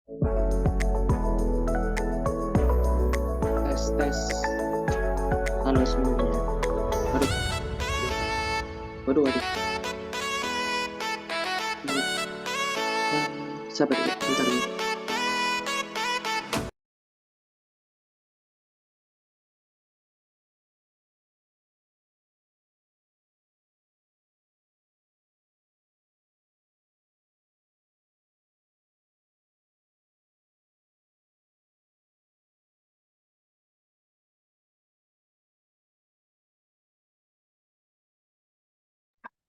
Tes tes. Halo semuanya. Waduh, waduh, waduh. Sabar ya, bentar ya.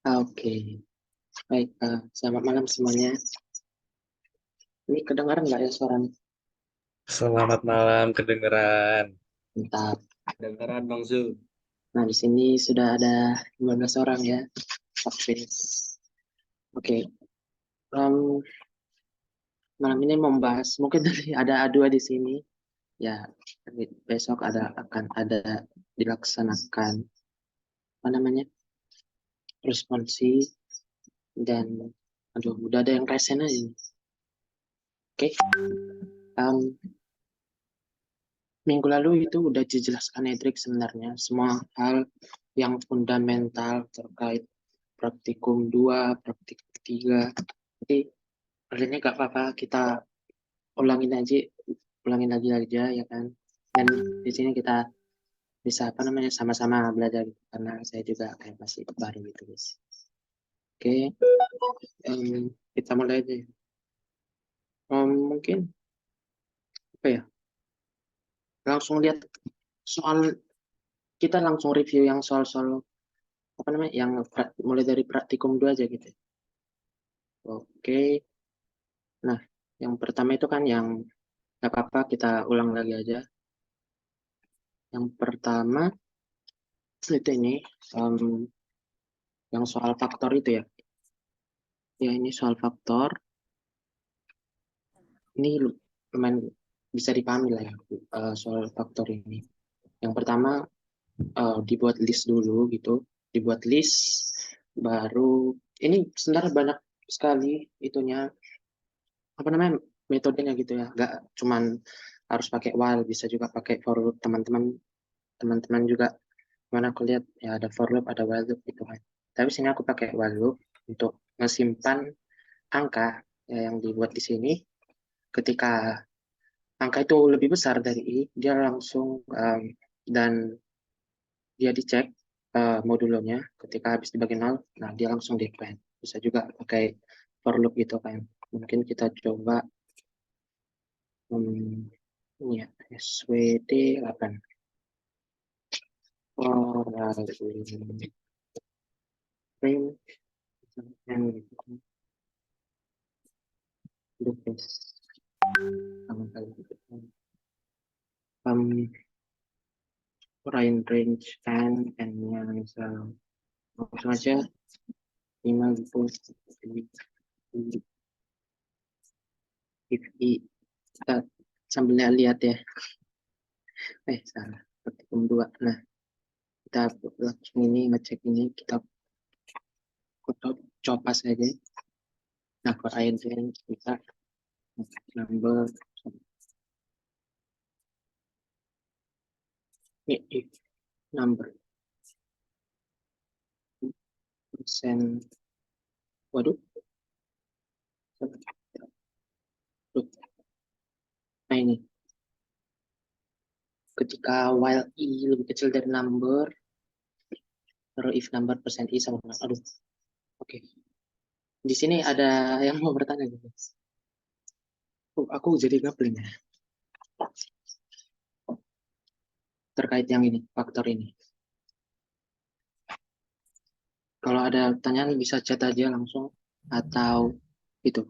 Oke, baik. Selamat malam semuanya. Ini kedengaran nggak ya suaranya? Selamat malam, kedengeran. Mantap. Kedengeran, Bang Zul. Nah, di sini sudah ada 15 orang ya. Vaksin. Oke, em, malam ini membahas mungkin ada A2 di sini. Ya, besok akan ada dilaksanakan apa namanya responsi dan aduh udah ada yang resen aja. Oke, em, minggu lalu itu udah dijelaskan Edric sebenarnya semua hal yang fundamental terkait praktikum 2, praktikum 3. Jadi kali ini gak apa-apa kita ulangin aja, ulangin lagi aja ya kan. Dan di sini kita bisa apa namanya sama-sama belajar gitu. Karena saya juga kayak masih baru gitu guys. Oke, kita mulai aja. Mungkin apa ya? Langsung lihat soal kita langsung review yang soal-soal apa namanya yang mulai dari praktikum 2 aja gitu. Oke, nah yang pertama itu kan yang nggak apa-apa kita ulang lagi aja. Yang pertama itu ini em, yang soal faktor itu ya. Ya ini soal faktor. Ini lumayan bisa dipahami lah ya soal faktor ini. Yang pertama dibuat list dulu gitu, dibuat list baru ini sebenarnya banyak sekali itunya apa namanya metodenya gitu ya. Nggak cuman harus pakai while, bisa juga pakai for loop. Teman-teman juga mana aku lihat ya ada for loop, ada while loop gitu kan. Tapi sini aku pakai while loop untuk menyimpan angka ya, yang dibuat di sini. Ketika angka itu lebih besar dari I, dia langsung dan dia dicek modulonya ketika habis dibagi nol, nah dia langsung decline. Bisa juga pakai for loop gitu kan. Mungkin kita coba ini ya, SWD 8. Oh, print and the best. Sama kali gitu. Um, range and-nya misal langsung aja 5 gitu. If I, kita sambil lihat ya. Salah. Praktikum 2. Nah, kita langsung ini ngecek ini, kita copas aja. Nah, for range kita number if number persen. Waduh, nah ini ketika while i lebih kecil dari number, terus if number persen i sama dengan aduh, oke. Di sini ada yang mau bertanya gitu. Aku jadi ngapelin ya terkait yang ini, faktor ini. Kalau ada pertanyaan bisa chat aja langsung atau itu.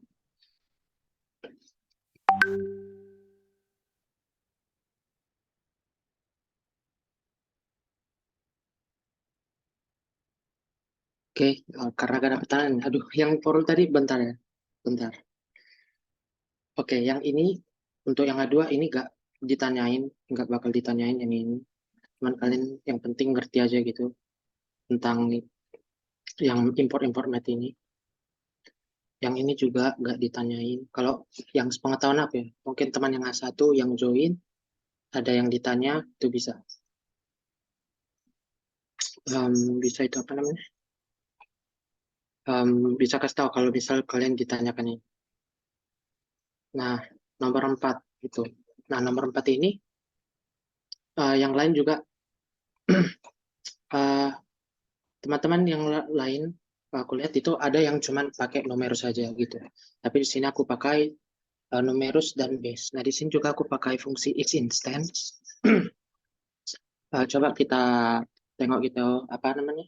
Oke, karena gak ada pertanyaan. Aduh, yang for tadi bentar ya. Bentar. Oke, yang ini untuk yang kedua ini gak ditanyain, nggak bakal ditanyain yang ini. Cuman kalian yang penting ngerti aja gitu tentang yang import-import ini. yang ini juga nggak ditanyain. Kalau yang sepengetahuan aku ya, mungkin teman yang A1 yang join, ada yang ditanya, itu bisa. Bisa itu apa namanya? Bisa kasih tahu kalau misal kalian ditanyakan ini. Nah, nomor 4 itu. Nah, nomor 4 ini, yang lain juga, eh, teman-teman yang lain, aku lihat itu ada yang cuman pakai numerus saja gitu. Tapi di sini aku pakai numerus dan base. Nah, di sini juga aku pakai fungsi isInstance. Coba kita tengok gitu, apa namanya,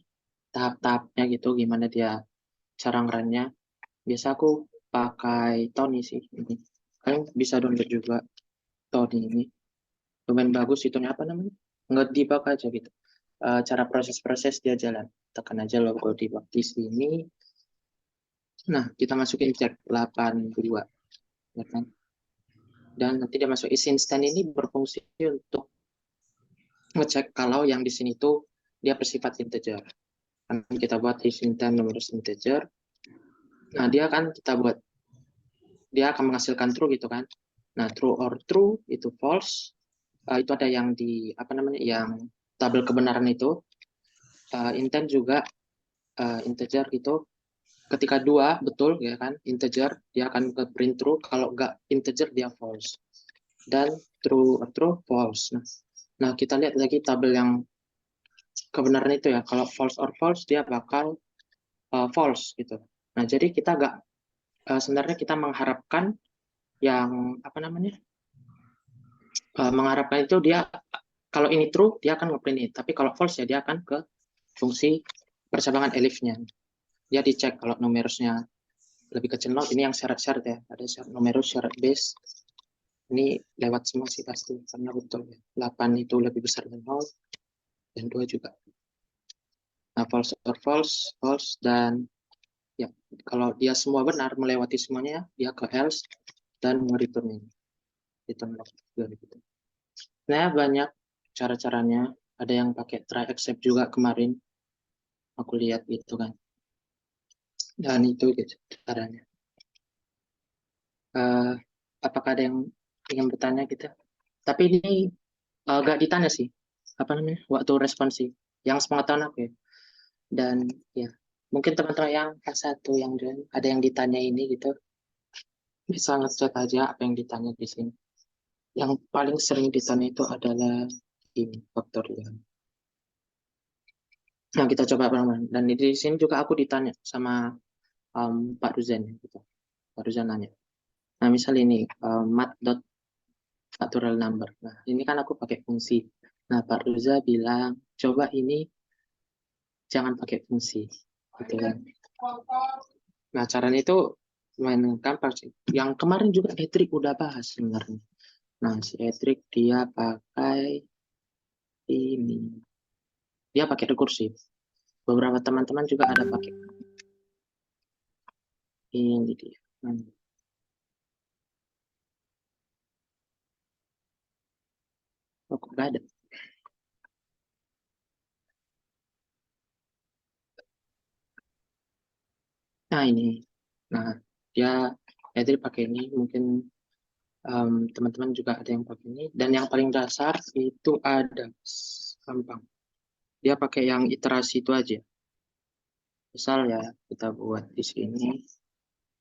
tahap-tahapnya gitu, gimana dia cara ngerannya. Biasa aku pakai Tony sih ini. Kalian bisa download juga Tony ini. Lumayan bagus itunya, apa namanya, nge-debug aja gitu. Cara proses-proses dia jalan. Tekan aja logo debug di sini. Nah, kita masukin cek 82. Ya kan? Dan nanti dia masuk isi instan ini berfungsi untuk ngecek kalau yang di sini tuh dia bersifat integer. Kan kita buat isi instan numerus integer. Nah, dia akan menghasilkan true gitu kan. Nah, true or true itu false. Itu ada yang di apa namanya, yang tabel kebenaran itu. Intent juga integer itu, ketika dua betul ya kan, integer dia akan ke print true, kalau enggak integer dia false. Dan true or true false. Nah, kita lihat lagi tabel yang kebenaran itu ya. Kalau false or false dia bakal false gitu. Nah, jadi kita agak sebenarnya kita mengharapkan yang apa namanya, mengharapkan itu dia kalau ini true dia akan ngeprint ini, tapi kalau false ya dia akan ke fungsi percabangan elifnya. Dia dicek kalau numerusnya lebih kecil 0, ini yang syarat-syarat ya, ada syarat numerus, syarat base, ini lewat semua sih pasti karena betul ya. 8 itu lebih besar dari 0 dan 2 juga. Nah, false or false, false, dan ya kalau dia semua benar melewati semuanya dia ke else dan nge-return ini. Return log gitu. Nah, banyak cara-caranya, ada yang pakai try except juga kemarin aku lihat gitu kan. Dan itu gitu caranya. Uh, apakah ada yang ingin bertanya gitu? Tapi ini agak ditanya sih, apa namanya, waktu responsi yang sepengetahuan aku ya. Dan ya, mungkin teman-teman yang S1 yang ada yang ditanya ini gitu, bisa ngecek aja apa yang ditanya di sini. Yang paling sering ditanya itu adalah ini faktorial. Nah, kita coba pelan-pelan. Dan di sini juga aku ditanya sama Pak Ruzan gitu. Pak Ruzan nanya. Nah, misal ini mat dot factorial number. Nah, ini kan aku pakai fungsi. Nah, Pak Ruza bilang coba ini jangan pakai fungsi, gitu kan. Nah, caranya itu lumayan gampang sih. Yang kemarin juga Edric udah bahas sebenarnya. Nah, si Edric dia pakai ini. Dia pakai rekursif. Beberapa teman-teman juga ada pakai ini dia. Oh, kok nggak ada? Nah, ini. Nah, dia Edric pakai ini. Mungkin teman-teman juga ada yang pakai ini. Dan yang paling dasar itu ada gampang. Dia pakai yang iterasi itu aja. Misal ya kita buat di sini.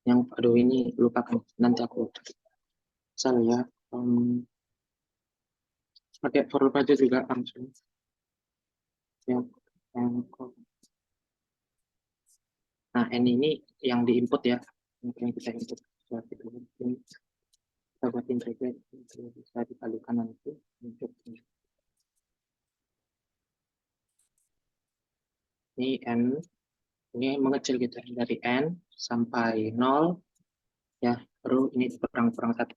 Yang aduh ini lupakan, nanti aku misal ya, pakai for loop aja juga langsung. Yang nah n ini yang di input ya, mungkin kita input seperti itu. Kita buat integrate bisa dikalikan nanti untuk ini n, ini mengecil gitu dari n sampai 0 ya, baru ini kurang satu,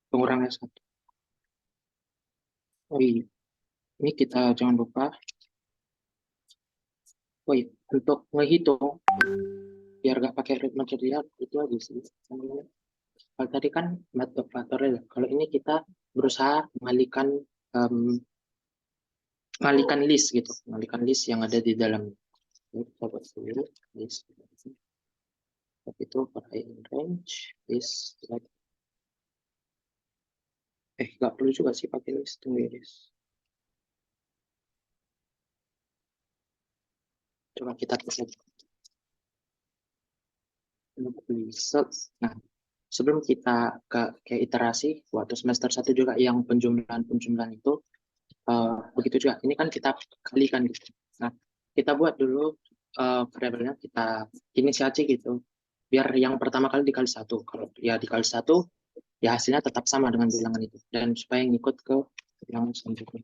pengurangnya satu. Oh iya, ini kita jangan lupa, oh iya, untuk menghitung biar nggak pakai rate material itu aja sih. Kalau tadi kan method faktorial, kalau ini kita berusaha mengalihkan list gitu, mengalihkan list yang ada di dalam. Kita buat dulu list. itu for I in range is like nggak perlu juga sih pakai list, tunggu ya guys. Coba kita tes aja result. Nah, sebelum kita ke iterasi waktu semester 1 juga yang penjumlahan itu begitu juga. Ini kan kita kalikan gitu. Nah, kita buat dulu variabelnya kita inisiasi gitu. Biar yang pertama kali dikali 1. Kalau ya dikali 1, ya hasilnya tetap sama dengan bilangan itu. Dan supaya ngikut ke yang selanjutnya.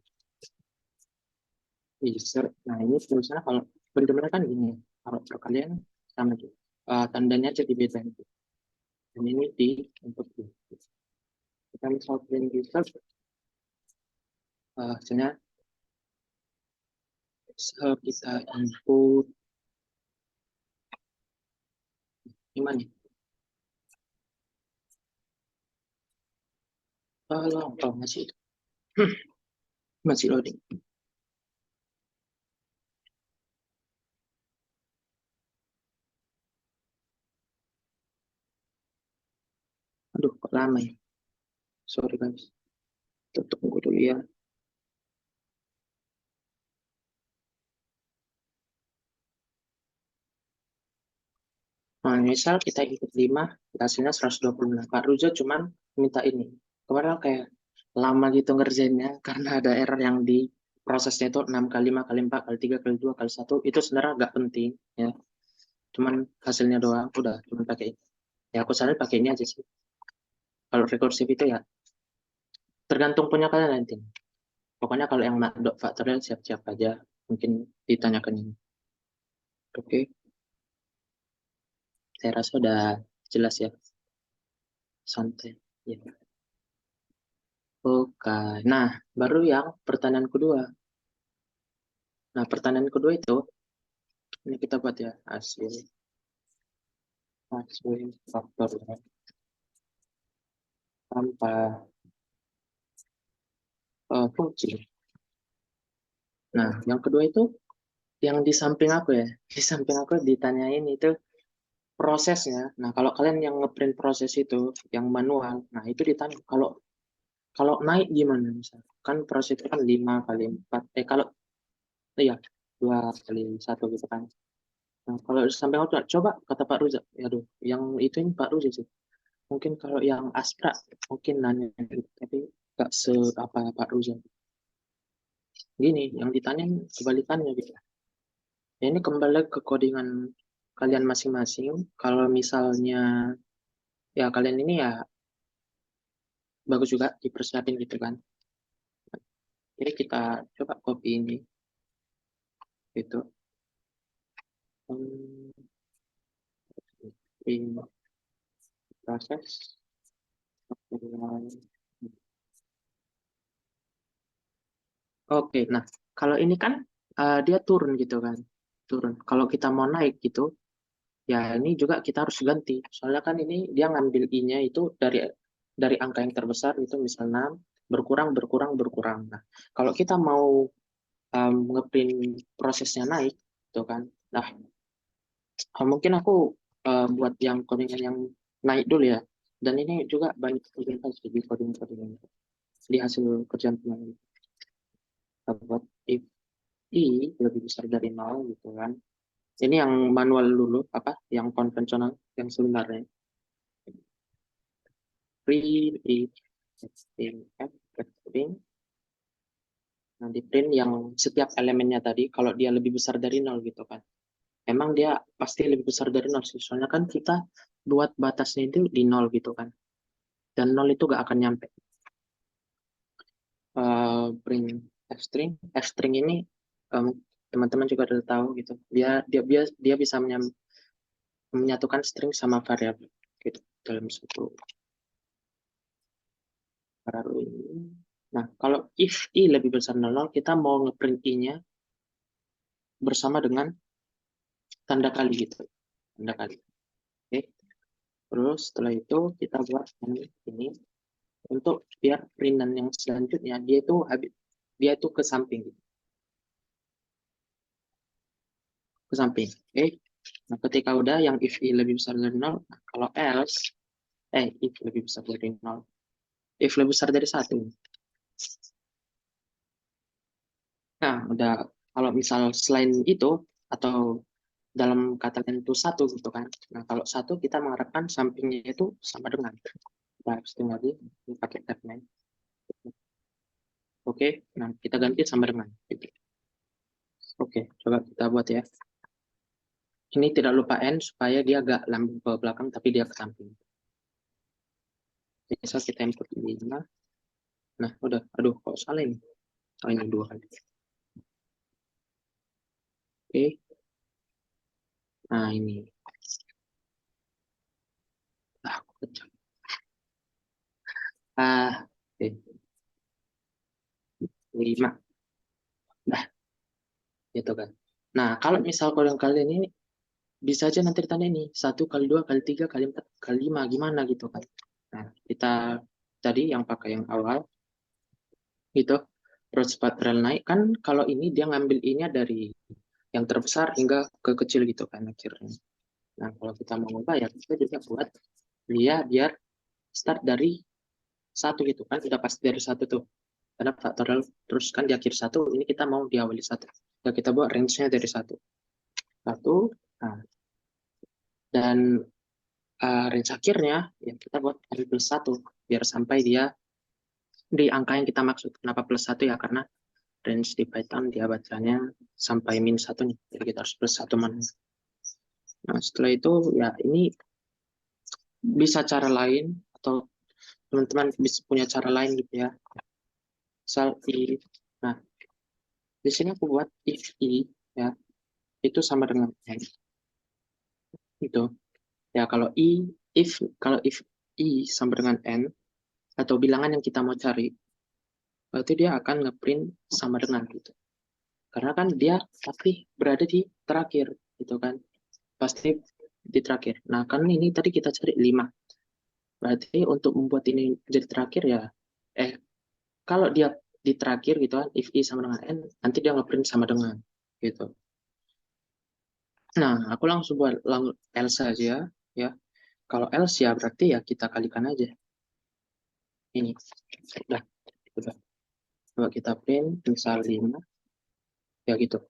Nah, ini tulisannya kalau penjumlahan kan gini. Kalau perkalian sama gitu. Tandanya aja dibedain. Dan ini di input. Kita misal print result, hasilnya kita input gimana? Oh, masih masih loading. Aduh, kok lama ya? Sorry guys. Tunggu dulu ya. Nah, misal kita ikut 5, hasilnya 126. Pak Rujo cuman minta ini. Kemarin kayak lama gitu ngerjainnya karena ada error yang di prosesnya itu 6 kali 5 kali 4 kali 3 kali 2 kali 1. Itu sebenarnya nggak penting ya. Cuman hasilnya doang udah cuman pakai ini. Ya aku saranin pakai ini aja sih. Kalau rekursif itu ya tergantung punya kalian nanti. Pokoknya kalau yang dot factorial siap-siap aja. Mungkin ditanyakan ini. Oke, saya rasa udah jelas ya. Santai. Ya. Oke, nah baru yang pertanyaan kedua. Nah pertanyaan kedua itu, ini kita buat ya hasil faktor ya, tanpa fungsi. Nah yang kedua itu, yang di samping aku ya, di samping aku ditanyain itu prosesnya. Nah kalau kalian yang ngeprint proses itu, yang manual, nah itu ditanya kalau kalau naik gimana misalnya? Kan proses itu kan 5 kali 4, kalau iya 2 kali 1 gitu kan. Nah, kalau sampai aku coba kata Pak Ruza, aduh, yang itu ini Pak Ruza sih. Mungkin kalau yang Astra mungkin nanya gitu, tapi nggak se apa Pak Ruza. Gini, yang ditanya kebalikannya gitu. Ya, ini kembali ke codingan kalian masing-masing. Kalau misalnya ya kalian ini ya bagus juga dipersiapin gitu kan. Jadi kita coba copy ini gitu. Hmm, in proses. Oke, nah kalau ini kan dia turun gitu kan, turun. Kalau kita mau naik gitu, ya ini juga kita harus ganti. Soalnya kan ini dia ngambil i-nya itu dari angka yang terbesar itu misal 6, berkurang, berkurang, berkurang. Nah, kalau kita mau ngeprint prosesnya naik, gitu kan. Nah, mungkin aku buat yang codingan yang naik dulu ya. Dan ini juga banyak kesulitan di coding-codingan di hasil kerjaan teman. Kita buat if i lebih besar dari 0 gitu kan. Ini yang manual dulu, apa? Yang konvensional, yang sebenarnya. Print if testing f testing. Nah, di print yang setiap elemennya tadi, kalau dia lebih besar dari 0 gitu kan. Emang dia pasti lebih besar dari 0 sih. Soalnya kan kita buat batasnya itu di 0 gitu kan. Dan 0 itu gak akan nyampe. Print f-string. F-string ini teman-teman juga udah tahu gitu. Dia bisa menyatukan string sama variabel gitu dalam satu variabel ini. Nah, kalau if i lebih besar dari 0, kita mau ngeprint i-nya bersama dengan tanda kali gitu. Tanda kali. Oke. Terus setelah itu kita buat ini untuk biar printan yang selanjutnya dia itu ke samping gitu. Ke samping. Oke. Nah, ketika udah yang if i lebih besar dari 0, kalau else, if lebih besar dari 0, if lebih besar dari 1. Nah, udah kalau misal selain itu, atau dalam kata lain itu 1 gitu kan. Nah, kalau 1 kita mengharapkan sampingnya itu sama dengan. Nah, setengah lagi pakai tab main. Oke, nah kita ganti sama dengan. Oke, coba kita buat ya. Ini tidak lupa n supaya dia agak lambung ke belakang tapi dia ke samping. Misal kita input 5. Nah, udah. Aduh, kok salah ini? Oh, ini 2 kali. Oke. Nah, ini. Aku pecah. Oke. 5. Nah, gitu kan. Nah, kalau misal kalian ini bisa aja nanti ditanya ini 1 kali 2 kali 3 kali 4 kali 5 gimana gitu kan. Nah, kita tadi yang pakai yang awal gitu, terus rel naik kan kalau ini dia ngambil ini dari yang terbesar hingga ke kecil gitu kan akhirnya. Nah, kalau kita mau ubah ya kita juga buat dia biar start dari 1 gitu kan, udah pasti dari 1 tuh. Karena faktorial terus kan di akhir 1, ini kita mau diawali 1. Ya kita buat range-nya dari 1. 1, nah, dan range akhirnya ya kita buat n plus 1 biar sampai dia di angka yang kita maksud. Kenapa plus 1 ya? Karena range di Python dia bacanya sampai min 1 nih. Jadi kita harus plus 1 mana. Nah, setelah itu ya ini bisa cara lain atau teman-teman bisa punya cara lain gitu ya. Misal if, nah di sini aku buat if i ya itu sama dengan n itu ya kalau if i sama dengan n atau bilangan yang kita mau cari berarti dia akan ngeprint sama dengan gitu. Karena kan dia pasti berada di terakhir gitu kan. Pasti di terakhir. Nah, kan ini tadi kita cari 5. Berarti untuk membuat ini jadi terakhir ya kalau dia di terakhir gitu kan, if i sama dengan n, nanti dia ngeprint sama dengan gitu. Nah, aku langsung buat else aja ya. Kalau else ya berarti ya kita kalikan aja. Ini. Udah. Coba kita print misal 5. Ya gitu.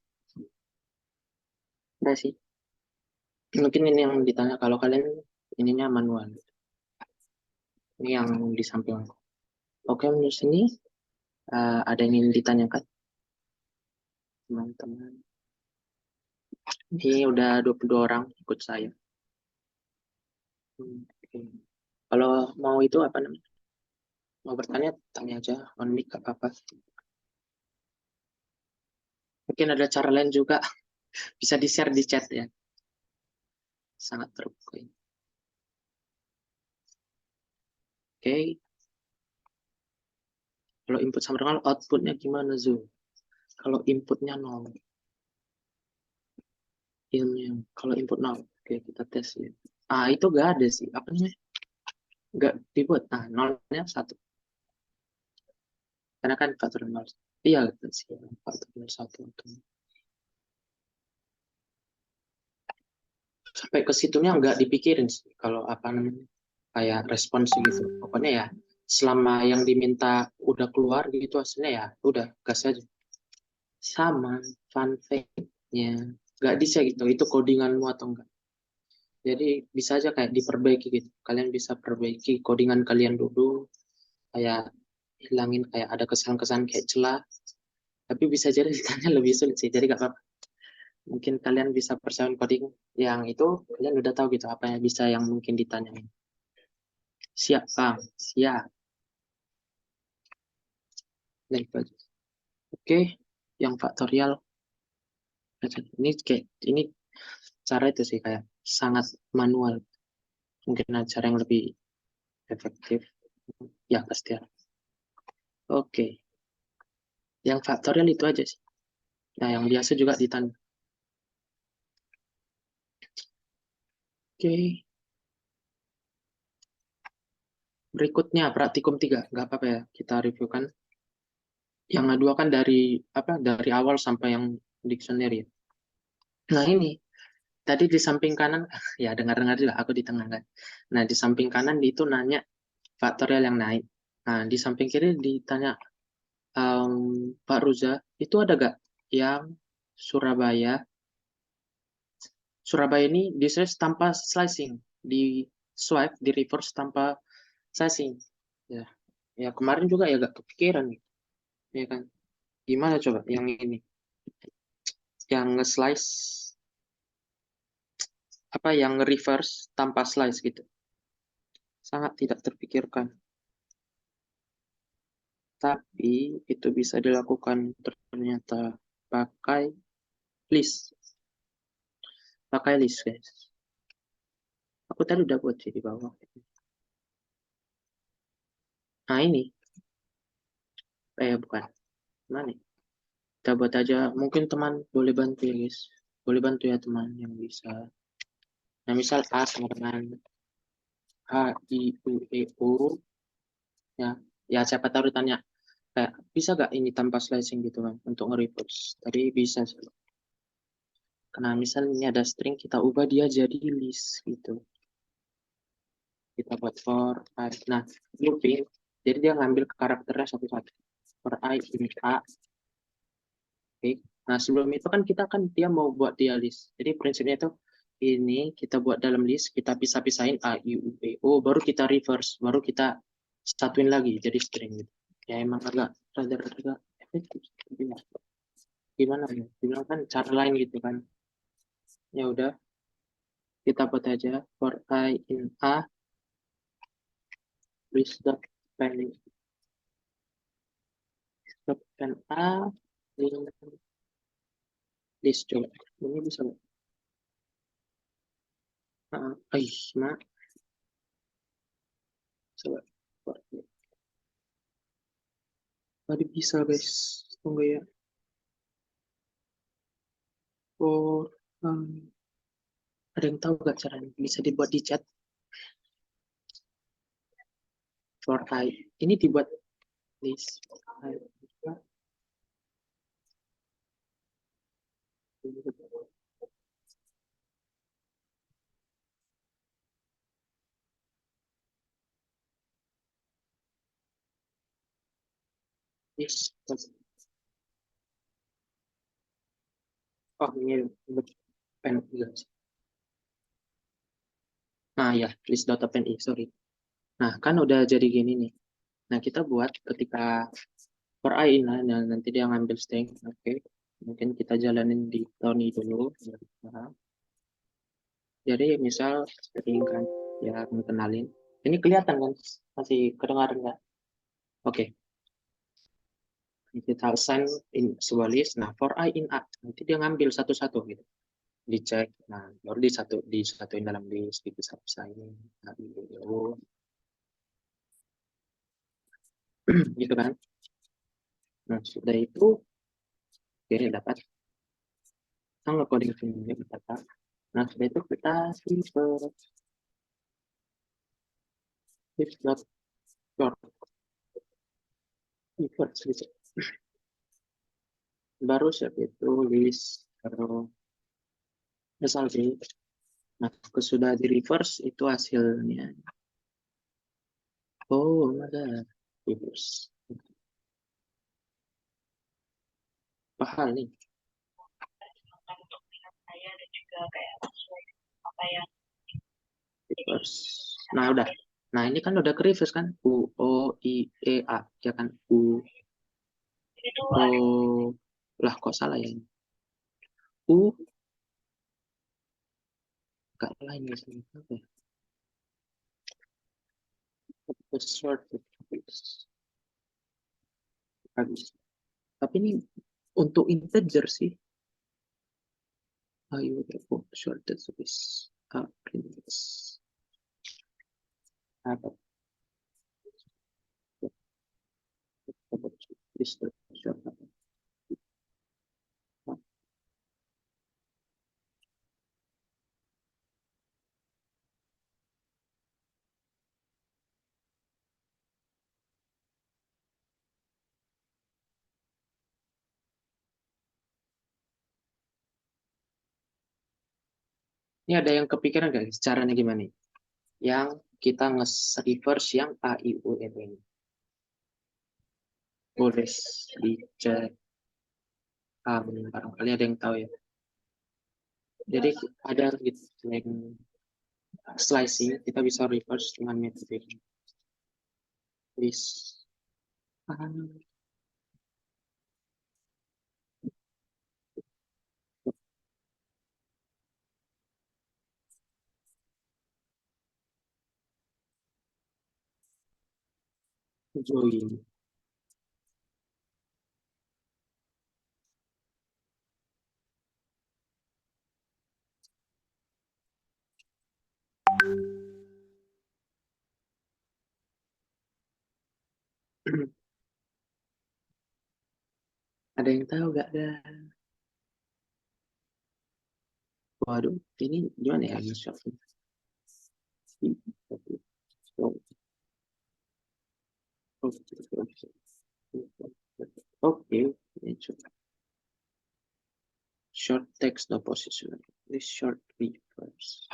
Udah sih. Mungkin ini yang ditanya kalau kalian ininya manual. Ini yang di samping. Oke, menurut sini ada yang ingin ditanyakan, teman-teman. Ini udah 22 orang ikut saya. Oke. Kalau mau itu apa namanya? Mau bertanya, tanya aja. On mic apa-apa. Mungkin ada cara lain juga. Bisa di-share di chat ya. Sangat terbuka. Oke. Kalau input sama dengan outputnya gimana, Zoom? Kalau inputnya 0. Kalau input 0. Oke, kita tes ya. Itu gak ada sih. Apa namanya? Gak dibuat. Nah, 0-nya 1. Karena kan faktor 0. Iya, sih. Faktor 1. Sampai ke situnya nggak dipikirin sih. Kalau apa namanya? Kayak respons gitu. Pokoknya ya, selama yang diminta udah keluar gitu hasilnya ya, udah gas aja. Sama fun fact-nya. Nggak bisa gitu, itu codinganmu atau enggak. Jadi bisa aja kayak diperbaiki gitu. Kalian bisa perbaiki codingan kalian dulu. Kayak hilangin kayak ada kesan-kesan kayak celah. Tapi bisa jadi ditanya lebih sulit sih. Jadi nggak apa-apa. Mungkin kalian bisa persiapan coding yang itu, kalian udah tahu gitu apa yang bisa yang mungkin ditanyain. Siap, Bang. Siap. Oke, yang faktorial. Ini cara itu sih kayak sangat manual. Mungkin ada cara yang lebih efektif. Ya, pasti ada. Oke. Yang faktorial itu aja sih. Nah, yang biasa juga ditanya. Oke. Berikutnya praktikum 3. Nggak apa-apa ya. Kita review kan. Yang kedua kan dari awal sampai yang dictionary. Nah, ini tadi di samping kanan, ya dengar-dengar juga aku di tengah kan. Nah, di samping kanan itu nanya faktorial yang naik. Nah, di samping kiri ditanya, Pak Ruza, itu ada gak yang Surabaya? Surabaya ini di slice tanpa slicing, di swipe, di reverse tanpa slicing. Ya, ya kemarin juga ya gak kepikiran, ya kan? Gimana coba yang ini? Yang nge-slice, apa yang reverse tanpa slice gitu. Sangat tidak terpikirkan. Tapi itu bisa dilakukan ternyata pakai list. Pakai list, guys. Aku tadi udah buat sih di bawah. Nah ini, bukan. Mana nih? Kita buat aja. Mungkin teman boleh bantu ya, guys. Boleh bantu ya teman yang bisa. Nah misal A sama dengan A, I, U, E, O. Ya, ya siapa tahu ditanya. Kayak, bisa gak ini tanpa slicing gitu kan? Untuk nge-reverse. Tadi bisa sih. Karena misal ini ada string, kita ubah dia jadi list gitu. Kita buat for I. Nah, looping. Jadi dia ngambil karakternya satu-satu. For I ini A. Oke. Nah, sebelum itu kan kita kan dia mau buat dia list. Jadi prinsipnya itu ini kita buat dalam list, kita pisah-pisahin A, I, U, E, O, baru kita reverse, baru kita satuin lagi jadi string gitu. Ya emang agak rada-rada efektif. Tapi ya, gimana ya? Bilang kan cara lain gitu kan. Ya udah, kita buat aja for I in A, list dot pending. Dot pen A, list coba. Ini bisa nggak? Mak, coba. Tadi bisa guys, tunggu ya. Oh, um, ada yang tahu gak caranya? Bisa dibuat di chat for I. Ini dibuat list. List. Oh, ini pen juga. Nah ya, list.pen, sorry. Nah, kan udah jadi gini nih. Nah, kita buat ketika for I ini, nah, nanti dia ngambil string. Oke. Mungkin kita jalanin di Tony dulu. Nah, jadi misal string kan, ya mengenalin. Ini kelihatan kan? Masih kedengaran nggak? Oke. Kita assign in sebuah list. Nah, for I in A. Nanti dia ngambil satu-satu gitu. Dicek. Nah, baru disatuin dalam list. Dipisah-pisahin. Nah, gitu kan. Nah, sudah itu, jadi dapat. Kita coding sini dapat. Nah, sudah itu kita simple list.short gitu. Baru siap itu list. Baru misal sih. Nah, sudah di reverse itu hasilnya. Oh, ada reverse. Paham nih. saya dan juga kayak sesuai apa yang Reverse. Nah, udah. Nah, ini kan udah ke reverse kan? U, O, I, E, A. Ya kan? U, itu O. Lah, kok salah ya? U, gak lain ya. Apa ya? Short. Habis. Tapi ini untuk integer sih. Ayo, shorted service. Print apa? List short apa? Ini ada yang kepikiran guys, caranya gimana? Yang kita nge-reverse yang A, I, U, E, ini. Boleh dicek. Barangkali ada yang tahu ya. Jadi ada gitu, yang slicing, kita bisa reverse dengan metode ini. Please. Join. Ada yang tahu gak? Waduh, ini gimana ya nge-shot? Oke, ini coba. Short text no position. This short reverse.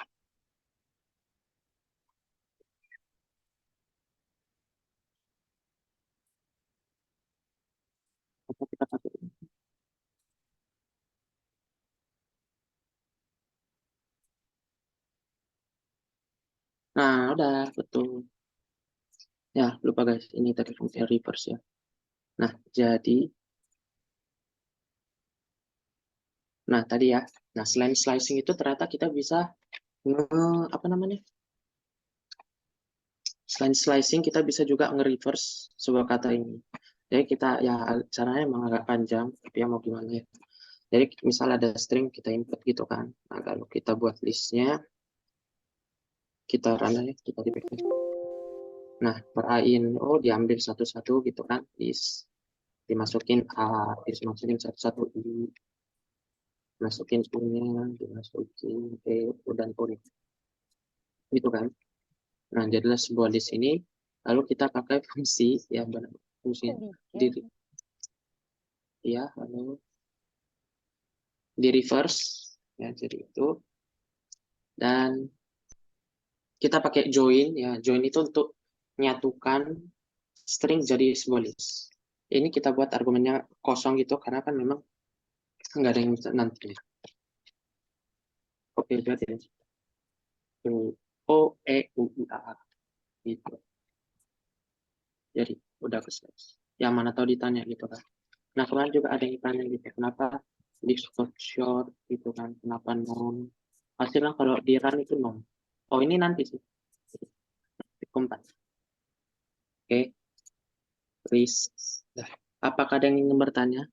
Apa kita pakai ini? Nah, udah betul. Ya, lupa guys, ini tadi fungsi reverse ya. Nah, jadi tadi ya. Nah, selain slicing itu ternyata kita bisa apa namanya? Selain slicing kita bisa juga nge-reverse sebuah kata ini. Jadi kita ya caranya emang agak panjang, tapi ya mau gimana ya. Jadi misal ada string kita input gitu kan. Nah, kalau kita buat listnya, kita run aja, kita di back. Nah, per A in, diambil satu-satu gitu kan. Dimasukin A, dimasukin satu-satu I, masukin U-nya, dimasukin E, U, dan U. Gitu kan. Nah, jadilah sebuah list ini, lalu kita pakai fungsi, ya benar, fungsi diri. Ya, lalu di reverse, ya jadi itu. Dan kita pakai join, ya join itu untuk menyatukan string jadi sebuah list. Ini kita buat argumennya kosong gitu, karena kan memang nggak ada yang nanti. Oke, berarti O, E, U, I, A. Gitu. Jadi, udah selesai. Yang mana tahu ditanya gitu kan. Nah, kemarin juga ada yang ditanya gitu, kenapa di short gitu kan, kenapa non. Hasilnya kalau di run itu non. Oh, ini nanti sih. Keempat. Oke, please. Nah, apakah ada yang ingin bertanya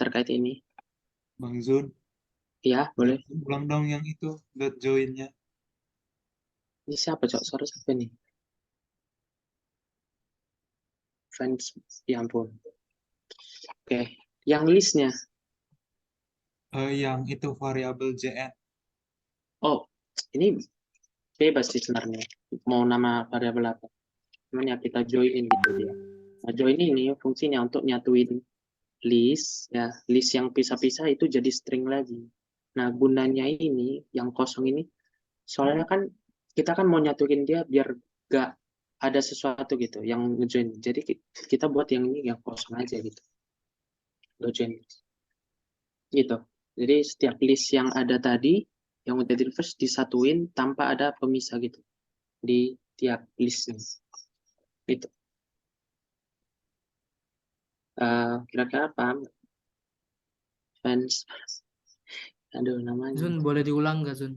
terkait ini? Bang Zun, Ya, boleh. ulang dong yang itu, dot join-nya. Ini siapa, Cok? Suara siapa nih? Friends, ya ampun. Oke, yang listnya. Yang itu variabel JN. Oh, ini bebas sih sebenarnya. Mau nama variabel apa. Cuman ya kita join gitu dia. Nah, join ini fungsinya untuk nyatuin list, ya list yang pisah-pisah itu jadi string lagi. Nah, gunanya ini, yang kosong ini, soalnya kan kita kan mau nyatuin dia biar gak ada sesuatu gitu yang ngejoin. Jadi kita buat yang ini yang kosong aja gitu. Join gitu. Jadi setiap list yang ada tadi yang udah di reverse disatuin tanpa ada pemisah gitu di tiap listnya. Gitu. Kira-kira paham? Fans. Aduh namanya. Zun, boleh diulang nggak, Zun?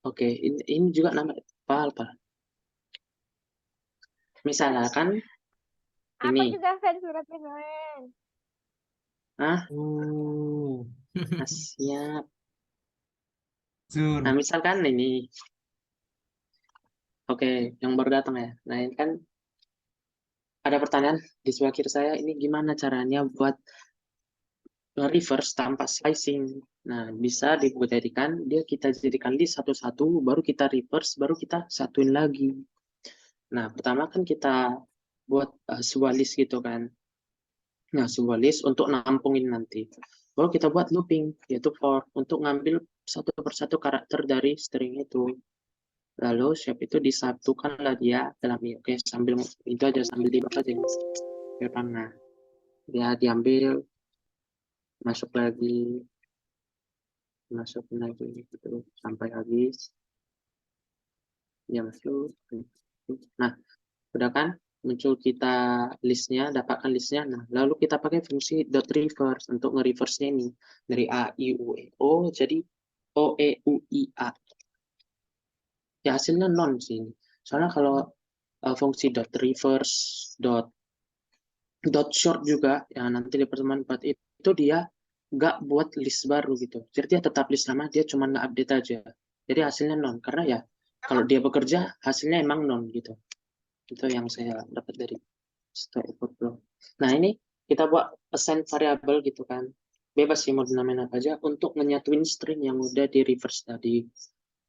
Oke, ini juga nama apa? Misalkan Aku ini, juga fans surat Noel. Oh. siap. Zun, Nah, misalkan ini, oke, yang baru datang ya. Nah, ini kan ada pertanyaan di sebelah kiri saya, ini gimana caranya buat reverse tanpa slicing. Nah, bisa dijadikan, kita jadikan list satu-satu, baru kita reverse, baru kita satuin lagi. Nah, pertama kan kita buat sebuah list gitu kan. Nah, sebuah list untuk nampungin nanti. Baru kita buat looping, yaitu for, untuk ngambil satu persatu karakter dari string itu. Lalu shape itu disatukanlah dia dalam ini. Oke, sambil itu aja, sambil dibak aja. Nah, dia diambil, masuk lagi gitu sampai habis. Dia masuk. Nah, udah kan muncul kita listnya, dapatkan listnya. Nah, lalu kita pakai fungsi dot reverse untuk nge-reverse-nya ini dari A I U E O jadi O E U I A. Ya hasilnya non sih. Soalnya kalau fungsi dot reverse dot short juga ya nanti di pertemuan 4 itu dia nggak buat list baru gitu. Jadi dia tetap list lama, dia cuma nge-update aja. Jadi hasilnya non karena ya kalau dia bekerja hasilnya emang non gitu. Itu yang saya dapat dari Stack Overflow. Nah ini kita buat assign variable gitu kan. Bebas sih mau dinamain apa aja untuk menyatuin string yang udah di reverse tadi.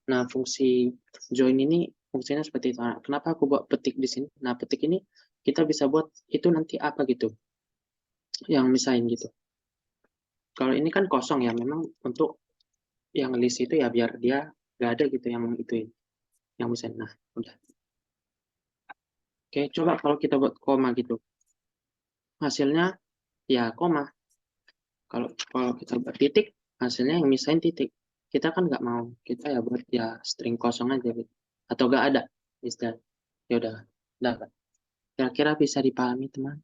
Nah fungsi join ini fungsinya seperti itu. Nah, kenapa aku buat petik di sini? Nah petik ini kita bisa buat itu nanti apa gitu yang misahin gitu. Kalau ini kan kosong ya memang untuk yang list itu ya biar dia nggak ada gitu yang itu yang misahin. Nah udah. Oke coba kalau kita buat koma gitu hasilnya ya koma. Kalau kita buat titik hasilnya yang misahin titik. Kita kan nggak mau, kita ya buat ya string kosong aja gitu. Atau nggak ada istilah. Ya udah dapat. Kira-kira bisa dipahami teman.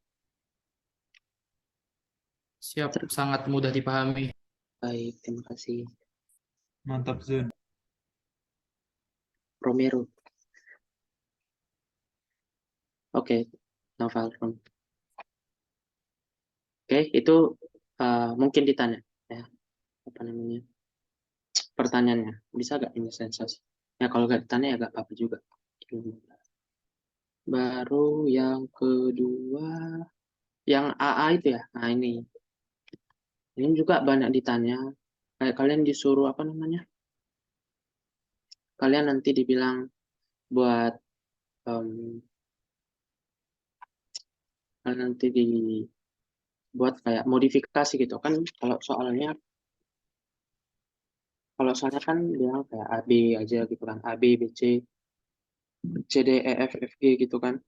Siap, sangat mudah dipahami. Baik, terima kasih. Mantap, Zun. Romero. Oke, Novel. Oke, itu mungkin ditanya ya apa namanya pertanyaannya bisa nggak ini sensasi? Ya kalau nggak ditanya ya nggak apa-apa juga. Baru yang kedua, yang AA itu ya. Nah ini juga banyak ditanya. Kayak kalian disuruh apa namanya? Kalian nanti dibilang buat kalian nanti dibuat kayak modifikasi gitu kan? Kalau soalnya kan bilang kayak AB aja gitu kan, AB, BC, CD, EF, FG gitu kan.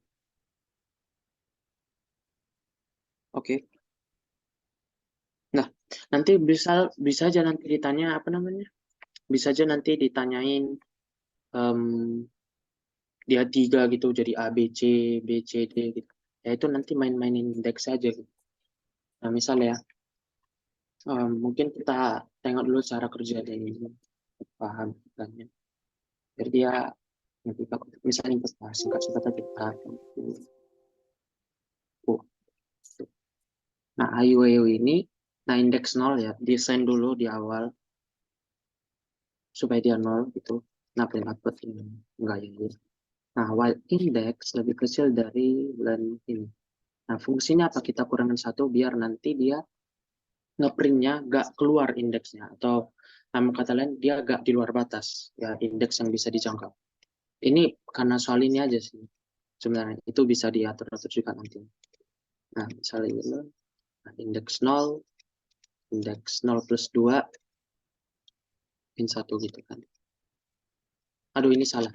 Oke. Nah, nanti bisa aja nanti ditanya apa namanya? Bisa aja nanti ditanyain em, dia 3 gitu jadi A, B, C, B, C, D gitu. Ya itu nanti main-mainin indeks aja gitu. Nah, misalnya ya, mungkin kita tengok dulu cara kerja dari ini, paham kan ya. Jadi dia nanti misalnya investasi, kasih kata kita. Nah, IUEO ini, nah indeks 0 ya, desain dulu di awal supaya dia 0 gitu. Nah, print output ini enggak ya. Gitu. Nah, while index lebih kecil dari bulan ini. Nah, fungsinya apa? Kita kurangin 1 biar nanti dia ngeprintnya nggak keluar indeksnya. Atau nama kata lain, dia nggak di luar batas. Ya, indeks yang bisa dijangkau. Ini karena soal ini aja sih. Sebenarnya itu bisa diatur-atur juga nanti. Nah, misalnya ini, nah, indeks 0 plus 2, pin 1 gitu kan. Aduh, ini salah.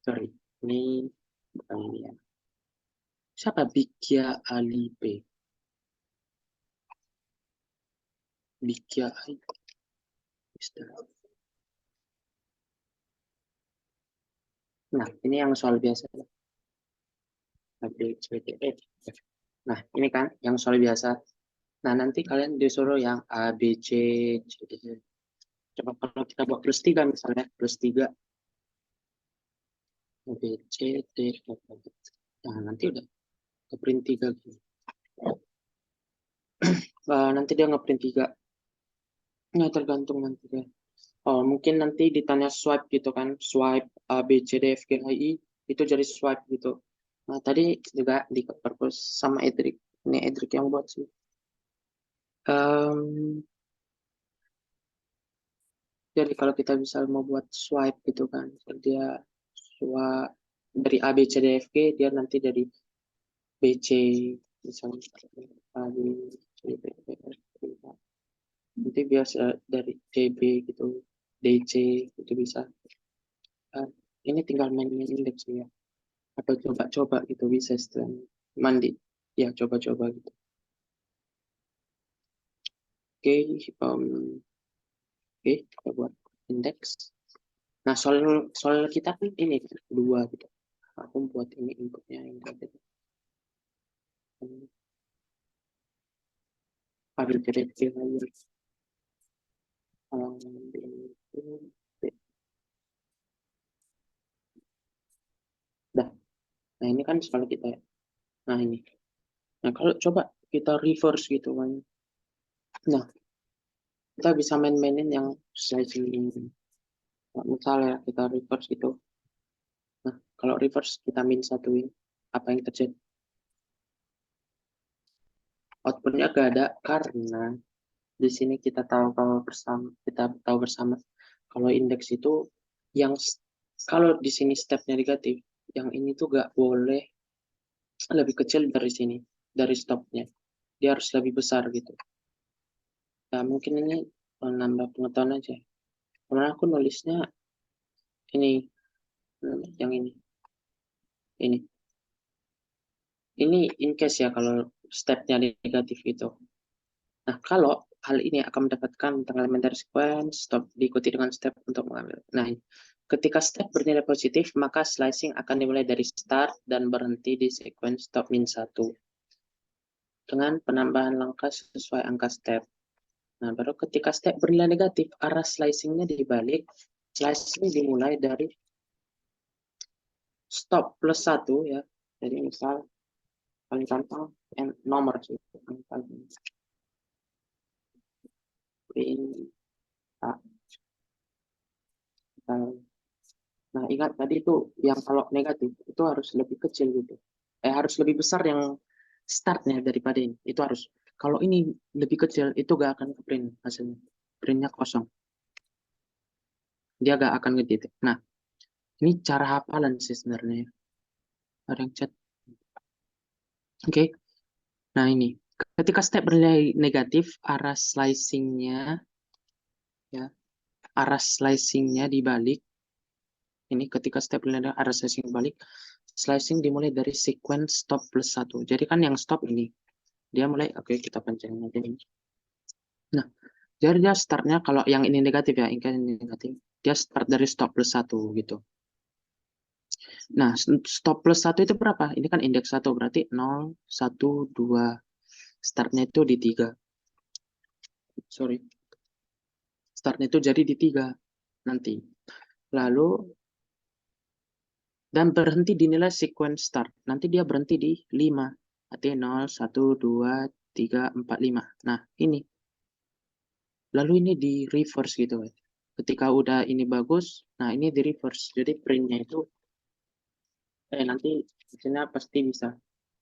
Sorry, ini bukan ini ya. Siapa? Bikya Alipe. Bikya Alipe. Nah, ini yang soal biasa. Nah, ini kan yang soal biasa. Nah, nanti kalian disuruh yang A, B, C, C, D. Coba kalau kita buat plus 3 misalnya, plus 3. A, B, C, D. Nah, nanti udah ngeprint 3 gitu. Nanti dia ngeprint 3. Nah, tergantung nanti deh. Oh, mungkin nanti ditanya swipe gitu kan. Swipe A, B, C, D, F, G, H, I. Itu jadi swipe gitu. Nah, tadi juga di purpose sama Edric. Ini Edric yang buat sih. Jadi kalau kita bisa mau buat swipe gitu kan. Jadi dia swipe dari A, B, C, D, F, G. Dia nanti dari B, C. Misalnya A, B, Nanti biasa dari CB gitu, DC itu bisa. Ini tinggal main indeks ya, atau coba-coba gitu bisa setelah mandi ya, coba-coba gitu. Oke, kita buat indeks. Nah, soal kita kan ini dua gitu. Aku buat ini inputnya yang tadi. Arbitrary value. Dah. Nah, ini kan soal kita ya. Nah, ini. Nah, kalau coba kita reverse gitu kan. Nah, kita bisa main-mainin yang slicing ini. Nah, misalnya kita reverse gitu. Nah, kalau reverse kita min satuin, apa yang terjadi? Outputnya gak ada karena di sini kita tahu bersama kalau indeks itu yang kalau di sini stepnya negatif, yang ini tuh gak boleh lebih kecil dari sini, dari stopnya. Dia harus lebih besar gitu. Nah, mungkin ini nambah pengetahuan aja. Karena aku nulisnya ini, yang ini. Ini in case ya kalau stepnya negatif gitu. Nah, kalau hal ini akan mendapatkan tentang elementary sequence, stop diikuti dengan step untuk mengambil. Nah, ketika step bernilai positif, maka slicing akan dimulai dari start dan berhenti di sequence stop min 1. Dengan penambahan langkah sesuai angka step. Nah, baru ketika step bernilai negatif, arah slicingnya dibalik. Slicing dimulai dari stop plus 1 ya. Jadi misal paling gampang nomor sih. Ini Nah, ingat tadi itu yang kalau negatif itu harus lebih kecil gitu. Harus lebih besar yang startnya daripada ini. Itu harus. Kalau ini lebih kecil, itu gak akan ke print hasilnya. Printnya kosong. Dia gak akan ngedetek. Nah, ini cara hafalan sih sebenarnya. Ada yang chat. Oke. Nah, ini. Ketika step bernilai negatif, arah slicingnya dibalik. Ini ketika step bernilai arah slicing dibalik. Slicing dimulai dari sequence stop plus 1. Jadi kan yang stop ini. Dia mulai, oke, kita pancing aja ini. Nah, jadi dia startnya kalau yang ini negatif ya, ini negatif. Dia start dari stop plus 1 gitu. Nah, stop plus 1 itu berapa? Ini kan indeks 1, berarti 0, 1, 2. Startnya itu di 3. Sorry. Startnya itu jadi di 3 nanti. Lalu, dan berhenti dinilai sequence start. Nanti dia berhenti di 5. Berarti 0, 1, 2, 3, 4, 5. Nah, ini. Lalu ini di reverse gitu. Ketika udah ini bagus, nah ini di reverse. Jadi printnya itu, nanti hasilnya pasti bisa.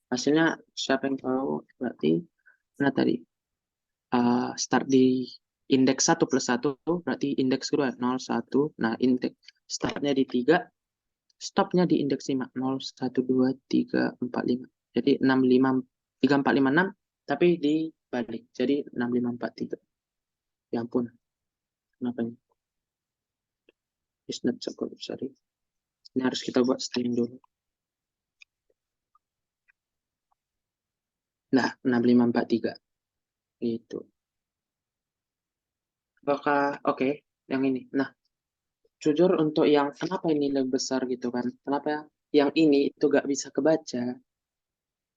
Hasilnya siapa yang tahu, berarti, nah tadi, start di indeks 1 plus 1, berarti indeks kedua 0, 1. Nah, indeks startnya di 3, stopnya di indeks 5. 0, 1, 2, 3, 4, 5. Jadi 6, 5, 3, 4, 5, 6. Tapi dibalik. Jadi 6, 5, 4, 3. Ya ampun. Kenapa ini? It's not so good, sorry. Ini harus kita buat string dulu. Nah, 6543. Itu. Apakah oke, yang ini. Nah, jujur untuk yang kenapa ini lebih besar gitu kan? Kenapa yang ini itu gak bisa kebaca?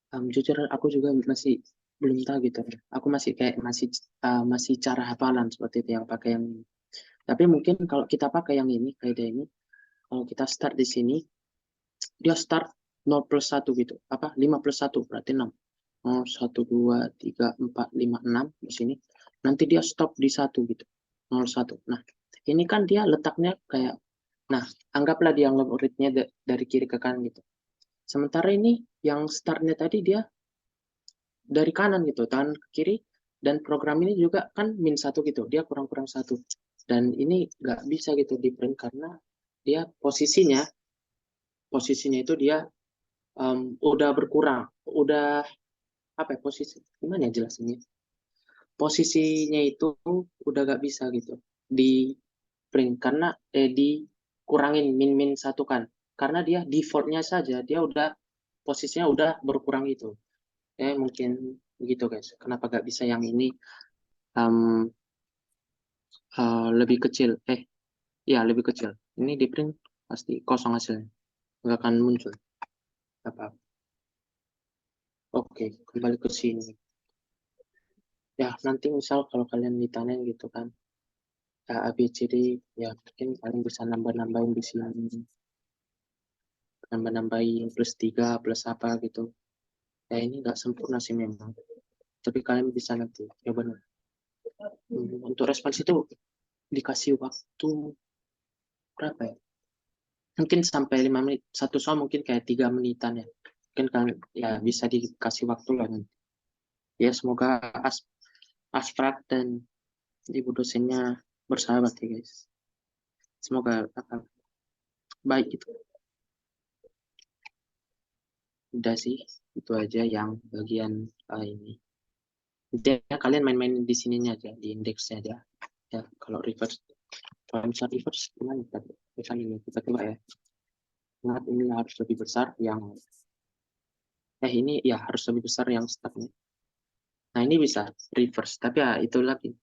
Jujur aku juga masih belum tahu gitu. Aku masih kayak masih cara hafalan seperti itu yang pakai yang ini. Tapi mungkin kalau kita pakai yang ini kayak ini, kalau kita start di sini, dia start 0 plus 1 gitu. Apa? 5 plus 1 berarti 6. 0, 1, 2, 3, 4, 5, 6 di sini. Nanti dia stop di 1 gitu. 0, 1. Nah, ini kan dia letaknya kayak, nah, anggaplah dia nge-read-nya dari kiri ke kanan gitu. Sementara ini yang startnya tadi dia dari kanan gitu, tangan ke kiri, dan program ini juga kan min 1 gitu, dia kurang-kurang 1. Dan ini nggak bisa gitu di print karena dia posisinya itu dia udah berkurang, udah apa ya posisi, gimana ya jelasinnya? posisinya itu udah gak bisa gitu di print karena dikurangin min satu kan, karena dia defaultnya saja dia udah posisinya udah berkurang itu. Mungkin begitu guys, kenapa gak bisa yang ini um, lebih kecil, ya lebih kecil. Ini di print pasti kosong hasilnya, nggak akan muncul apa. Oke, kembali ke sini. Ya, nanti misal kalau kalian ditanya gitu kan, A, B, C, D, ya mungkin kalian bisa nambah-nambahin di sini. Nambah-nambahin plus 3, plus apa gitu. Ya ini nggak sempurna sih memang. Tapi kalian bisa nanti, ya benar. Untuk respons itu dikasih waktu berapa ya? Mungkin sampai 5 menit. Satu soal mungkin kayak 3 menitan ya. Mungkin kan ya bisa dikasih waktu lah nanti. Ya semoga Asfrak dan ibu dosennya bersahabat ya guys. Semoga akan baik itu. Udah sih, itu aja yang bagian ini. Intinya kalian main-main di sininya aja, di indeksnya aja. Ya, kalau reverse, kalau misal reverse gimana tadi? Misalnya ini kita coba ya. Ingat ini harus lebih besar yang ini ya harus lebih besar yang startnya. Nah ini bisa reverse, tapi ya itu lagi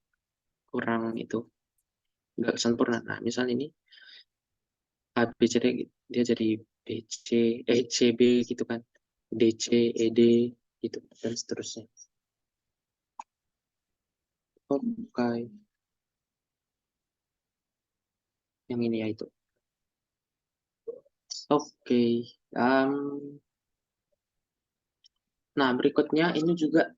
kurang itu nggak sempurna. Nah misal ini A B C D dia jadi B C C B gitu kan, D C E D gitu dan seterusnya. Oke, yang ini ya itu. Oke, nah berikutnya ini juga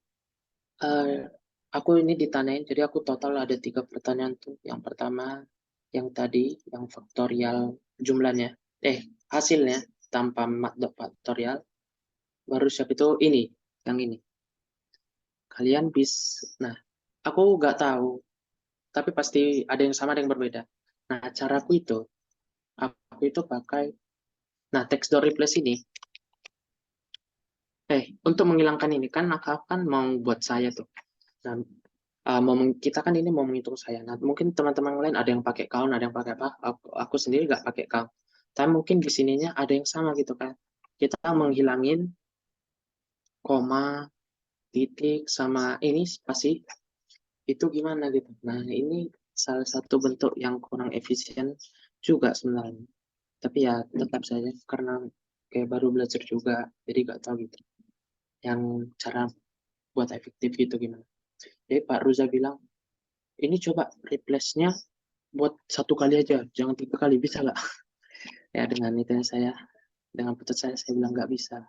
aku ini ditanyain, jadi aku total ada 3 pertanyaan tuh. Yang pertama, yang tadi, yang faktorial jumlahnya, hasilnya tanpa mat faktorial. Baru siap itu ini, yang ini. Kalian bisa, nah aku nggak tahu, tapi pasti ada yang sama, ada yang berbeda. Nah caraku itu, aku itu pakai, nah text dot replace ini, untuk menghilangkan ini kan, aku kan mau buat saya tuh. Nah, kita kan ini mau menghitung saya. Nah, mungkin teman-teman lain ada yang pakai count, ada yang pakai apa. Aku sendiri nggak pakai count. Tapi mungkin di sininya ada yang sama gitu kan. Kita menghilangin koma, titik, sama ini spasi. Itu gimana gitu. Nah, ini salah satu bentuk yang kurang efisien juga sebenarnya. Tapi ya tetap saja karena kayak baru belajar juga, jadi nggak tahu gitu. Yang cara buat efektif gitu gimana. Jadi Pak Ruza bilang, ini coba replace-nya buat 1 kali aja, jangan 3 kali, bisa nggak? Ya dengan itu saya, dengan putus saya bilang nggak bisa.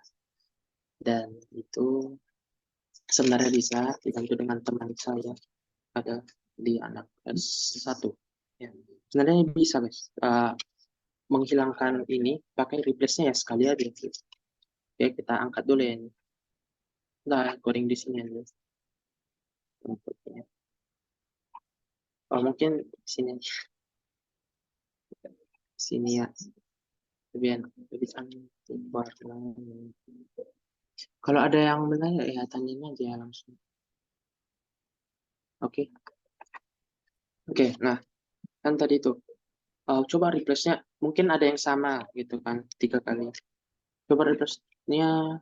Dan itu sebenarnya bisa dibantu dengan teman saya, ada di anak S1. Ya. Sebenarnya bisa guys, menghilangkan ini pakai replace-nya ya sekali aja. Oke, kita angkat dulu ya ini. Nah, coding di sini aja. Mungkin sini aja. Sini ya. Lebih cantik warna. Kalau ada yang menanya ya tanyain aja langsung. Oke. Oke, nah kan tadi tuh coba replace-nya mungkin ada yang sama gitu kan 3 kali. Coba replace-nya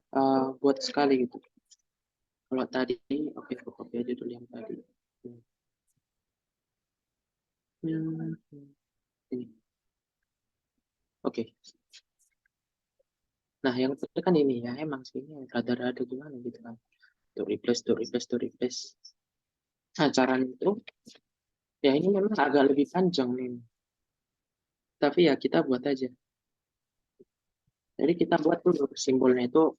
buat sekali gitu. Kalau tadi, oke, aku copy aja dulu yang tadi. Ini. Oke. Nah, yang tadi kan ini ya, emang sih ini rada-rada gimana gitu kan. To replace. Nah, caranya itu, ya ini memang agak lebih panjang nih. Tapi ya kita buat aja. Jadi kita buat dulu simbolnya itu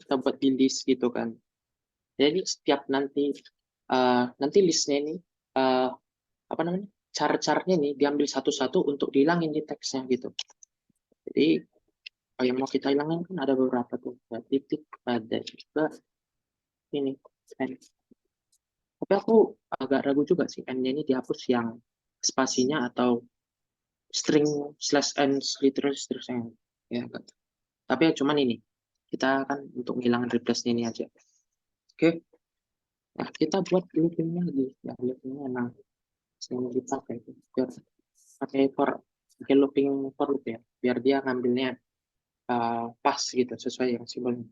kita buat di list gitu kan. Jadi setiap nanti listnya ini apa namanya chart-chartnya nih diambil satu-satu untuk dihilangin di teksnya gitu. Jadi yang mau kita hilangin kan ada beberapa tuh, ada titik, ada juga ini n. Tapi aku agak ragu juga sih n-nya ini dihapus yang spasinya atau string /n seterusnya ya. Tapi ya cuman ini kita kan untuk menghilangkan replace ini aja. Oke. Nah, kita buat loopingnya lagi. Ya, loopingnya emang sering dipakai. Biar pakai looping for loop ya. Biar dia ngambilnya pas gitu, sesuai yang simbolnya.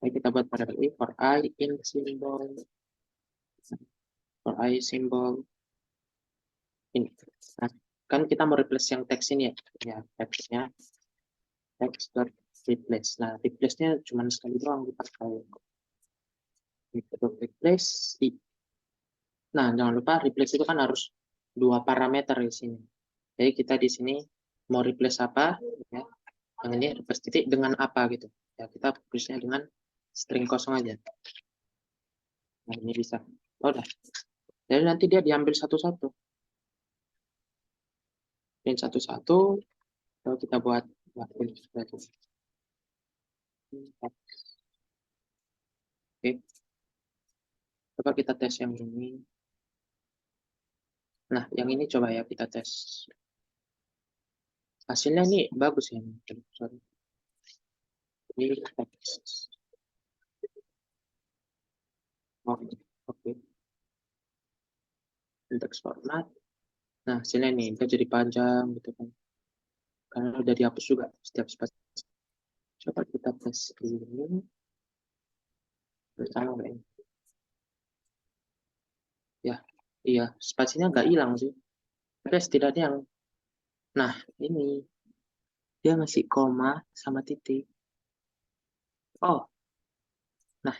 Jadi kita buat variabel i for I in symbol. For I symbol ini. Nah, kan kita mau replace yang teks ini ya. Ya, teksnya text.replace. Nah, replace-nya cuma sekali doang dipakai. Replace i. Nah, jangan lupa replace itu kan harus 2 parameter di sini. Jadi kita di sini mau replace apa, ya. Yang ini replace titik dengan apa gitu. Ya, kita replace-nya dengan string kosong aja. Nah, ini bisa. Oh, udah. Jadi nanti dia diambil satu-satu. Dan satu-satu, lalu kita buat waktu satu. Oke. Coba kita tes yang ini. Nah, yang ini coba ya kita tes. Hasilnya ini bagus ya. Sorry. Ini teks. Oke. Teks format. Nah, hasilnya nih, dia jadi panjang gitu kan. Karena udah dihapus juga setiap spasi. Coba kita tes ini. Sama nggak ini? Ya, iya, spasinya nggak hilang sih. Tapi setidaknya yang, nah ini dia ngasih koma sama titik. Oh, nah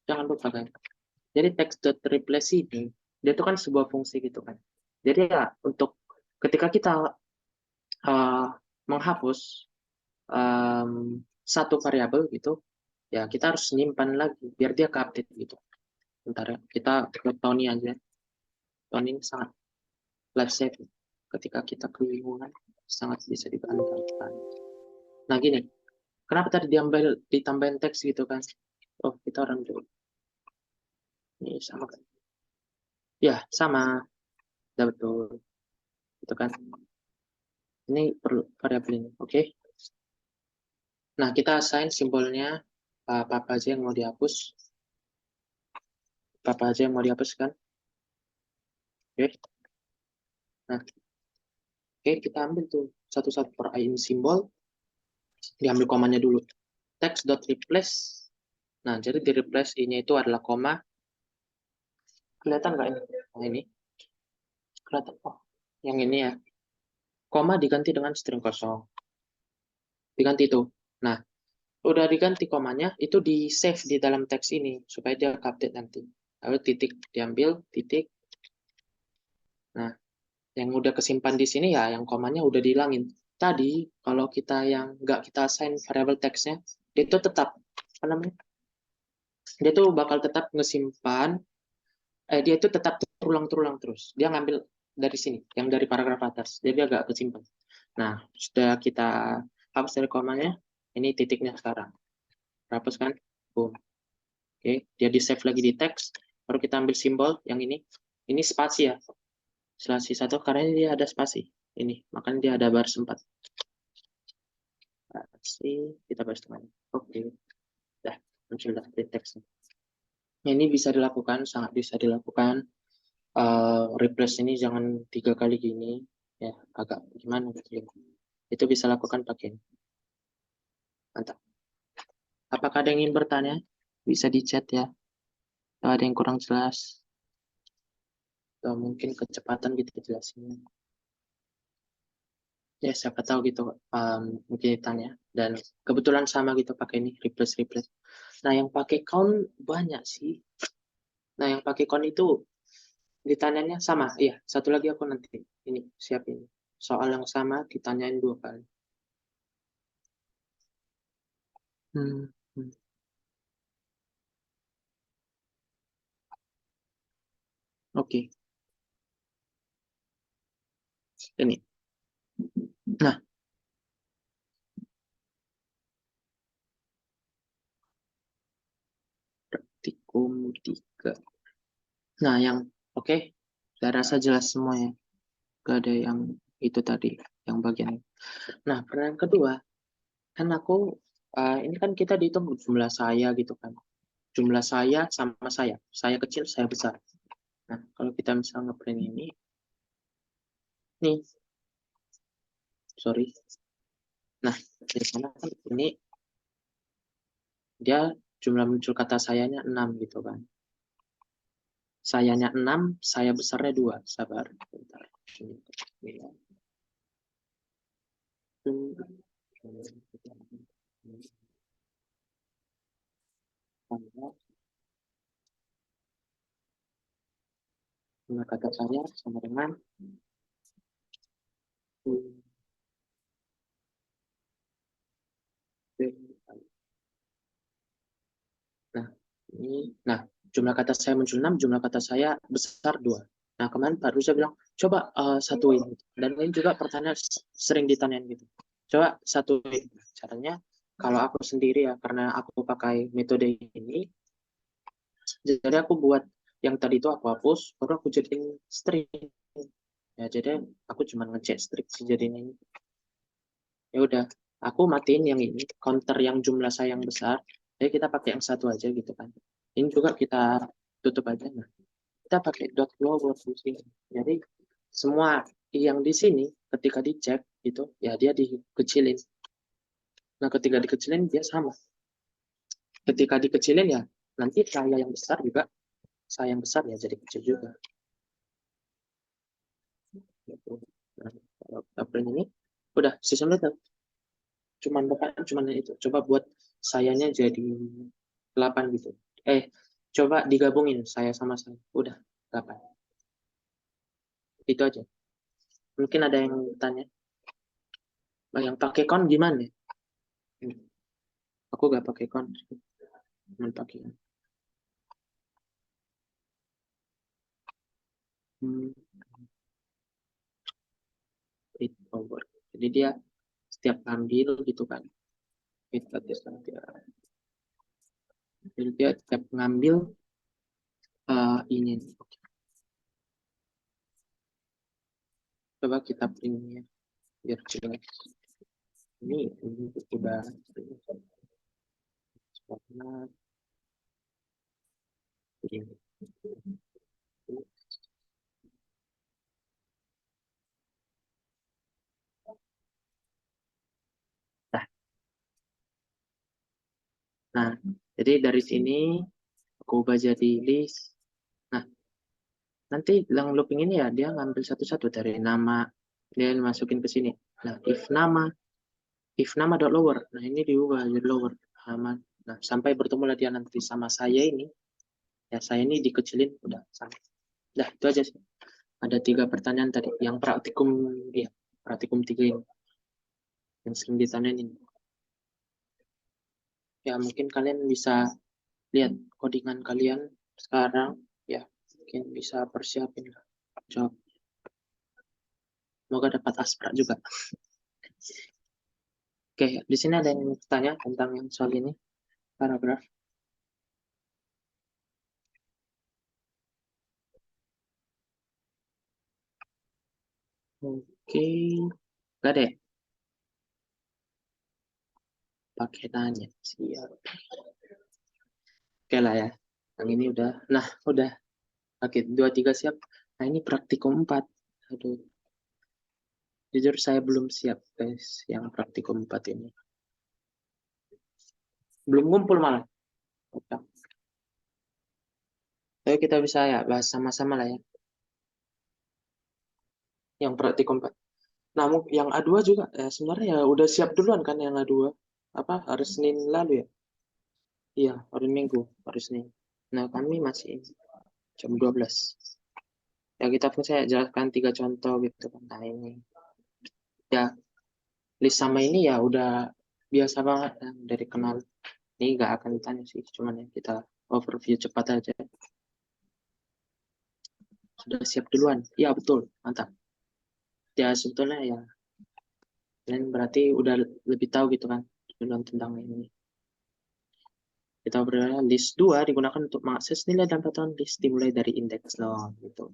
jangan lupa kan. Jadi text.replace ini dia itu kan sebuah fungsi gitu kan. Jadi ya untuk ketika kita menghapus satu variabel gitu, ya kita harus nyimpan lagi biar dia ke-update gitu. Bentar ya, kita ke Tony aja. Tony ini sangat life saving. Ketika kita kebingungan, sangat bisa diandalkan. Nah gini, kenapa tadi ditambahin teks gitu kan? Oh, kita orang dulu. Ini sama kan? Ya, sama. Ya, betul. Itu kan. Ini perlu variabel ini, oke? Nah, kita assign simbolnya apa aja yang mau dihapus. Apa aja yang mau dihapus kan? Oke. Nah, oke, kita ambil tuh satu-satu per in simbol. Diambil komanya dulu. Text.replace. Nah, jadi di replace i-nya itu adalah koma. Kelihatan nggak ini? Nah, ini. Kelihatan. Oh, yang ini ya. Koma diganti dengan string kosong. Diganti itu. Nah, udah diganti komanya, itu di save di dalam teks ini supaya dia update nanti. Lalu titik diambil, titik. Nah, yang udah kesimpan di sini ya, yang komanya udah dihilangin. Tadi kalau kita yang nggak kita assign variable teksnya, dia itu tetap apa namanya? Dia tuh bakal tetap ngesimpan. Dia itu tetap terulang terus. Dia ngambil dari sini, yang dari paragraf atas. Jadi dia agak kesimpan. Nah, sudah kita hapus dari komanya, ini titiknya sekarang. Hapus kan? Boom. Oke, dia di save lagi di teks, baru kita ambil simbol yang ini. Ini spasi ya. Spasi satu karena dia ada spasi. Ini, makanya dia ada baris 4. Spasi, kita baris tengah. Oke. Dah, muncul dah di teksnya. Ini bisa dilakukan, sangat bisa dilakukan. Replace ini jangan 3 kali gini. Ya, agak gimana gitu. Itu bisa lakukan pakai ini. Mantap. Apakah ada yang ingin bertanya? Bisa di chat ya. Kalau ada yang kurang jelas. Atau mungkin kecepatan gitu jelasinnya. Ya, siapa tahu gitu mungkin ditanya. Dan kebetulan sama gitu pakai ini, replace. Nah, yang pakai count banyak sih. Nah, yang pakai count itu ditanyanya sama. Iya, satu lagi aku nanti ini siapin. Soal yang sama ditanyain 2 kali. Hmm. Oke. Ini. Nah, praktikum 3. Nah, yang oke. Saya rasa jelas semua ya. Gak ada yang itu tadi, yang bagian. Nah, pertanyaan kedua, kan aku ini kan kita dihitung jumlah saya gitu kan. jumlah saya sama saya kecil, saya besar. Nah, kalau kita misalnya ngeprint ini, nih, sorry. Nah, dari sana kan ini dia jumlah muncul kata sayanya 6 gitu kan. Sayanya 6, saya besarnya 2. Sabar, bentar. Jumlah kata saya sama dengan nah, jumlah kata saya muncul 6, jumlah kata saya besar 2. Nah, kemarin Pak Ruza bilang, coba satuin. Dan ini juga pertanyaan sering ditanyain gitu. Coba satuin. Caranya, kalau aku sendiri ya, karena aku pakai metode ini, jadi aku buat yang tadi itu aku hapus, baru aku jadiin string. Ya, jadi aku cuma ngecek string sejadiin ini. Ya udah, aku matiin yang ini, counter yang jumlah saya yang besar, jadi kita pakai yang satu aja gitu kan. Ini juga kita tutup aja. Nah, kita pakai dot lower di sini. Jadi semua yang di sini ketika dicek gitu ya dia dikecilin. Nah, ketika dikecilin dia sama. Ketika dikecilin ya nanti saya yang besar juga saya yang besar ya jadi kecil juga. Nah, kalau kita print ini udah sistemnya tuh. Cuman itu. Coba buat sayanya jadi 8 gitu. Coba digabungin saya sama saya. Udah 8. Itu aja. Mungkin ada yang tanya. Yang pakai count gimana? Aku gak pakai count. Cuman pakai. It over. Jadi dia setiap ngambil gitu kan. Jadi dia setiap ngambil ini. Coba kita printnya biar jelas. Ini udah ini. Nah, jadi dari sini aku ubah jadi list. Nah, nanti yang looping ini ya dia ngambil satu-satu dari nama dia masukin ke sini. Nah, if nama dot lower. Nah, ini diubah jadi lower nama. Nah, sampai bertemu lagi nanti sama saya ini. Ya, saya ini dikecilin udah sama. Dah, itu aja sih. Ada 3 pertanyaan tadi yang praktikum 3 ini. Yang sering ditanyain. Ya, mungkin kalian bisa lihat codingan kalian sekarang ya mungkin bisa persiapin jawab. Semoga dapat aspra juga. Oke, di sini ada yang tanya tentang yang soal ini paragraf. Oke, gak deh. Pakai tanya siap. Oke lah ya. Yang ini udah. Nah, udah. Oke, 2-3 siap. Nah, ini praktikum 4. Aduh. Jujur saya belum siap, guys, yang praktikum 4 ini. Belum ngumpul malah. Oke. Ayo kita bisa ya bahas sama-sama lah ya. Yang praktikum 4. Namun yang A2 juga sebenarnya ya udah siap duluan kan yang A2. Apa hari Senin lalu ya? Iya, hari Minggu, hari Senin. Nah, kami masih jam 12. Ya kita pun saya jelaskan 3 contoh gitu kan. Nah, ini ya list sama ini ya udah biasa banget kan dari kenal. Ini nggak akan ditanya sih, cuman ya kita overview cepat aja. Sudah siap duluan? Ya betul, mantap. Ya sebetulnya ya kalian berarti udah lebih tahu gitu kan duluan tentang ini. Kita berada list 2 digunakan untuk mengakses nilai dan pattern list dimulai dari indeks loh gitu.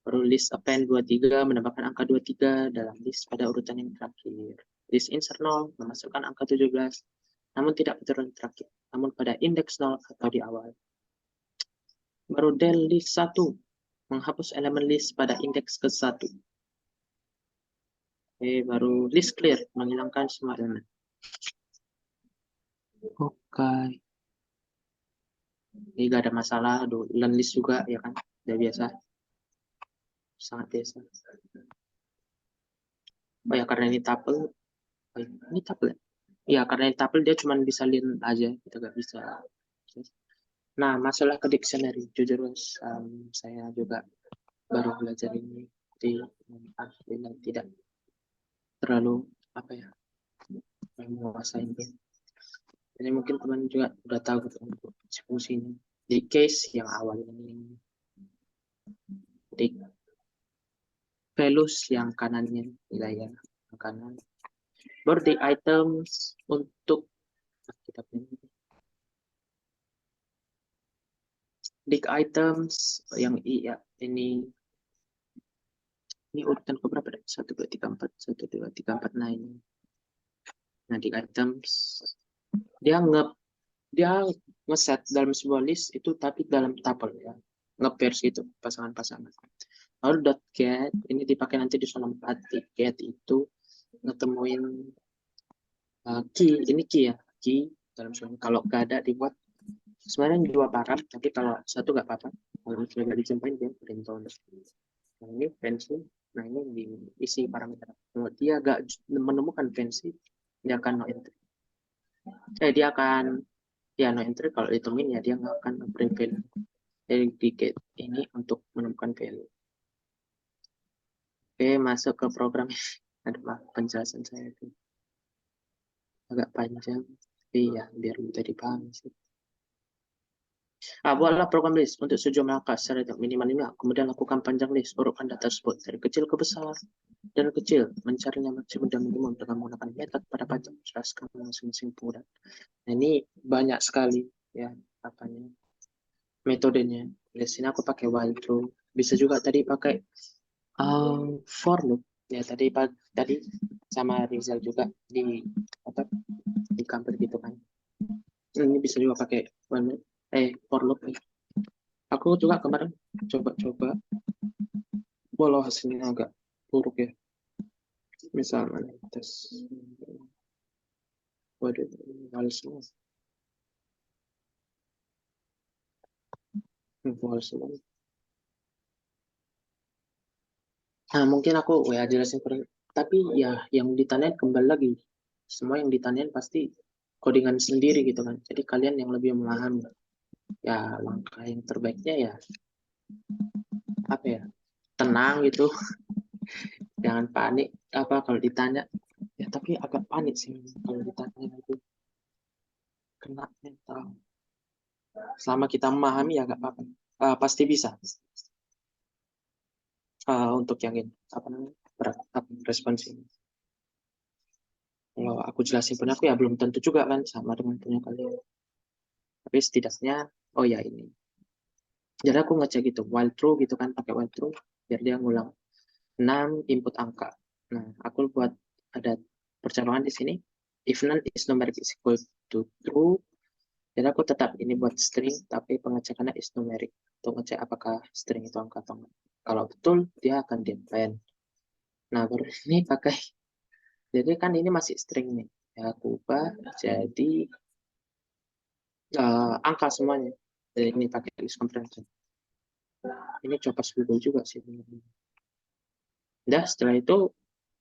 Baru list append 23 menambahkan angka 23 dalam list pada urutan yang terakhir. List insert 0 memasukkan angka 17 namun tidak berturut terakhir, namun pada indeks 0 atau di awal. Baru del list 1, menghapus elemen list pada indeks ke-1. Baru list clear, menghilangkan semua elemen. Oke. Ini gak ada masalah, learn list juga ya kan, udah biasa. Sangat biasa. Oh ya, karena ini tuple. Ini tuple ya? Ya, karena ini tuple dia cuma bisa lin aja, kita gak bisa. Nah, masalah ke dictionary, jujur guys, saya juga baru belajar ini, jadi alhamdulillah tidak terlalu apa ya, menguasai ini. Jadi mungkin teman juga udah tahu gitu untuk fungsinya. Di case yang awal ini, di values yang kanannya nilai yang kanan. Baru di items untuk kita pilih. Di items yang iya ini urutan ke berapa? 1 2 3 4 1 2 3 4. Nah ini. Nah di items dia ngeset dalam sebuah list itu tapi dalam tuple ya. Nge-pairs gitu pasangan-pasangan. Lalu .get ini dipakai nanti di soal 4. Get itu ngetemuin key, ini key ya, key dalam soal. Kalau nggak ada dibuat sebenarnya 2 param, tapi kalau 1 nggak apa-apa. Kalau sudah nggak dijampain dia print on. Nah ini fancy, nah ini diisi parameter. Kalau dia nggak menemukan fancy, dia akan no entry. Dia akan ya no entry, kalau ditemuin ya dia nggak akan print value. Jadi di get ini untuk menemukan value. Oke, masuk ke program. Aduh, penjelasan saya itu agak panjang, tapi ya biar mudah dipahami sih. Buatlah program list untuk sejumlah angka secara minimal 5, kemudian lakukan panjang list, urutkan data tersebut dari kecil ke besar dan kecil, mencarinya maksimum dan minimum dengan menggunakan metode pada pajak, jelaskan masing-masing penggunaan. Nah, ini banyak sekali ya apanya metodenya. Di sini aku pakai while true, bisa juga tadi pakai for loop ya, tadi sama Rizal juga di di kampus gitu kan. Ini bisa juga pakai for loop nih. Aku juga kemarin coba-coba, walau hasilnya agak buruk ya. Misalnya tes, waduh, males semua. Males semua. Nah, mungkin aku ya jelasin kurang, tapi ya yang ditanyain kembali lagi, semua yang ditanyain pasti codingan sendiri gitu kan. Jadi kalian yang lebih memahami. Ya langkah yang terbaiknya ya apa ya, tenang gitu. Jangan panik kalau ditanya ya, tapi agak panik sih kalau ditanya itu, kena mental. Selama kita memahami ya nggak apa-apa, pasti bisa. Untuk yang ini apa namanya, respons ini, kalau aku jelasin punya aku ya belum tentu juga kan sama dengan punya kalian, tapi setidaknya oh ya ini. Jadi aku ngecek gitu while true gitu kan, pakai while true biar dia ngulang 6 input angka. Nah, aku buat ada percaloan di sini. If none is numeric is equal to true. Jadi aku tetap ini buat string, tapi pengecekannya is numeric. Untuk ngecek apakah string itu angka atau enggak. Kalau betul, dia akan decline. Nah, baru ini pakai. Jadi kan ini masih string nih. Ya, aku ubah jadi angka semuanya. Jadi ini pakai list comprehension. Ini coba Google juga sih. Udah, setelah itu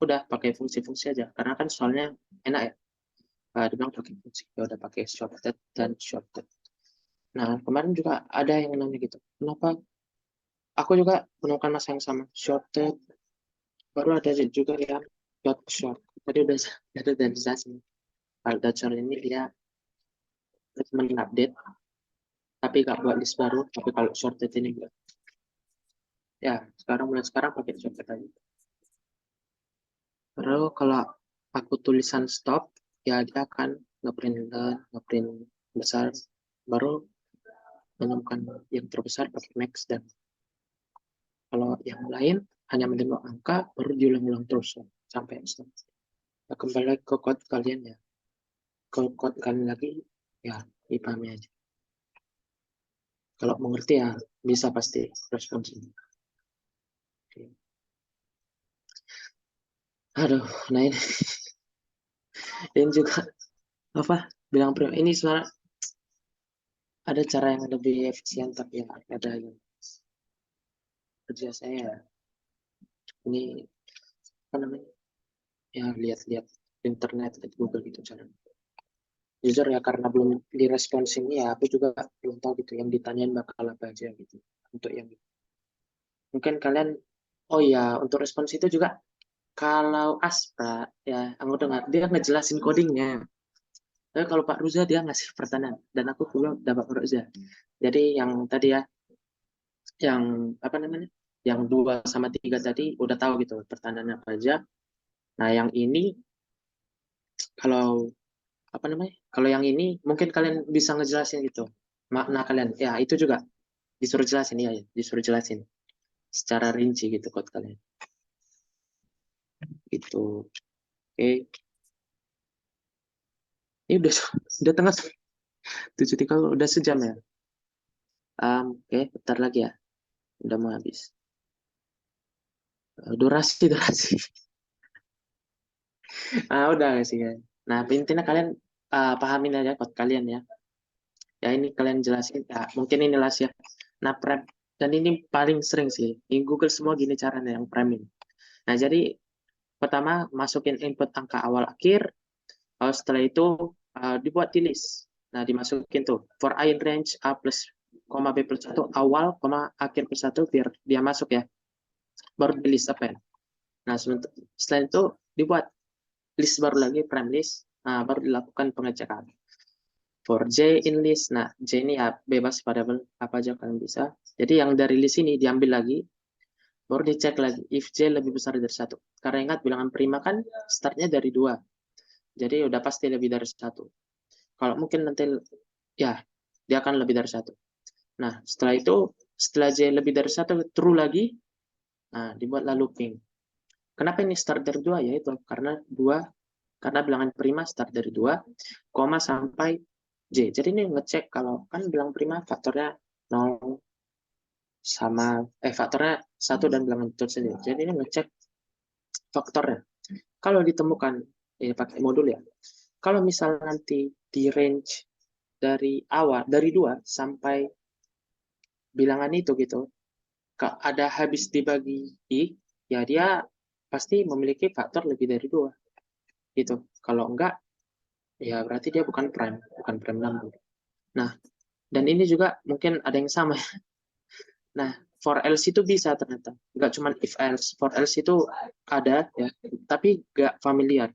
udah pakai fungsi-fungsi aja, karena kan soalnya enak ya, dibilang pakai fungsi ya udah pakai shortcut dan shortcut. Nah kemarin juga ada yang nanya gitu, kenapa aku juga menemukan masalah yang sama, shortcut baru ada juga yang short. Tadi udah ada dari jelasin kalau Dutcher ini dia mengupdate tapi gak buat list baru, tapi kalau shortcut ini enggak ya, mulai sekarang pakai shortcut aja. Lalu kalau aku tulisan stop, ya dia akan ngeprint besar, baru menemukan yang terbesar pakai max, dan kalau yang lain hanya menerima angka, baru diulang-ulang terus ya, sampai stop. Nah, kembali lagi ke code kalian ya. kalau kalian lagi ya dipahami aja. Kalau mengerti ya bisa pasti respons ini. Oke. Aduh, nah ini juga apa bilang ini sebenarnya ada cara yang lebih efisien tapi ya ada yang kerja saya ini apa namanya ya lihat-lihat internet lihat Google gitu cara jujur ya karena belum direspons ini ya aku juga belum tahu gitu yang ditanyain bakal apa aja gitu untuk yang mungkin kalian oh ya untuk respons itu juga kalau Aspra ya aku dengar dia ngejelasin codingnya. Tapi kalau Pak Ruza dia ngasih pertanyaan dan aku belum dapat Pak Ruza. Jadi yang tadi ya, yang apa namanya, yang 2 sama 3 tadi udah tahu gitu pertanyaannya apa aja. Nah yang ini kalau apa namanya, kalau yang ini mungkin kalian bisa ngejelasin gitu makna kalian. Ya itu juga disuruh jelasin ya, disuruh jelasin secara rinci gitu kode kalian. Gitu. Oke. Ini udah tengah 7.3 udah sejam ya. Oke, bentar lagi ya. Udah mau habis. Durasi. Udah nggak sih kan. Nah, intinya kalian pahamin aja kode kalian ya. Ya ini kalian jelasin ya. Mungkin ini las ya. Nah, prep dan ini paling sering sih. Di Google semua gini caranya yang framing. Nah, jadi pertama masukin input angka awal akhir. Lalu setelah itu dibuat di list. Nah, dimasukin tuh for i in range a plus koma b plus 1 awal koma akhir plus 1 biar dia masuk ya. Baru di list append. Nah, setelah itu dibuat list baru lagi prime list. Nah, baru dilakukan pengecekan. For J in list, nah J ini ya bebas variabel apa aja kalian bisa. Jadi yang dari list ini diambil lagi, baru dicek lagi if J lebih besar dari 1. Karena ingat bilangan prima kan startnya dari 2. Jadi udah pasti lebih dari 1. Kalau mungkin nanti ya dia akan lebih dari 1. Nah setelah itu, setelah J lebih dari 1 true lagi, nah dibuatlah looping. Kenapa ini start dari 2? Yaitu karena bilangan prima start dari 2, koma sampai J. Jadi ini ngecek kalau kan bilang prima faktornya 0 sama faktornya 1 dan bilangan itu sendiri. Jadi ini ngecek faktornya. Kalau ditemukan ini pakai modul ya. Kalau misal nanti di range dari awal dari 2 sampai bilangan itu gitu, ada habis dibagi I, ya dia pasti memiliki faktor lebih dari 2 gitu. Kalau enggak ya berarti dia bukan prime number. Nah, dan ini juga mungkin ada yang sama. Nah, for else itu bisa ternyata. Nggak cuma if else. For else itu ada ya, tapi nggak familiar.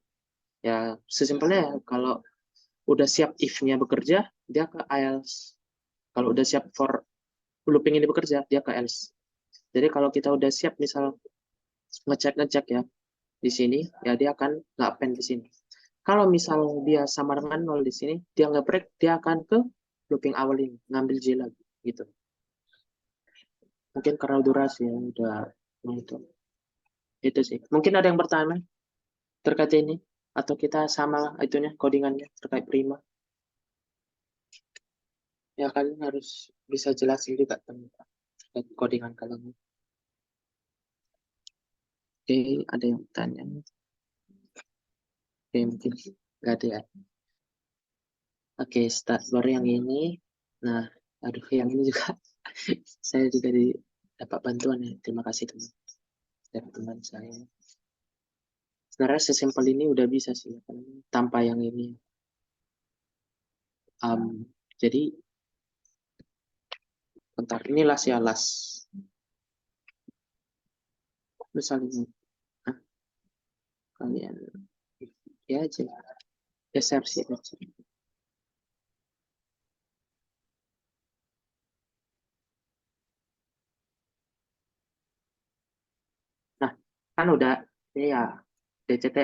Ya, sesimpelnya kalau udah siap if-nya bekerja, dia ke else. Kalau udah siap for looping ini bekerja, dia ke else. Jadi kalau kita udah siap misal ngecek ya di sini, ya dia akan nggak append di sini. Kalau misal dia sama dengan 0 di sini, dia nggak break, dia akan ke looping awal ini, ngambil J lagi, gitu. Mungkin karena durasi ya, udah itu sih. Mungkin ada yang bertanya terkait ini, atau kita sama itunya, codingannya terkait prima. Ya kalian harus bisa jelasin juga tentang codingan kalian. Oke, ada yang bertanya? Oke, mungkin nggak ada ya. Oke, start baru yang ini. Nah, aduh yang ini juga saya juga dapat bantuan ya. Terima kasih teman dari teman saya. Sebenarnya sesimpel ini udah bisa sih tanpa yang ini. Jadi bentar inilah ya las. Misalnya kalian ya aja geser sih aja. Nah, kan udah ya DCT.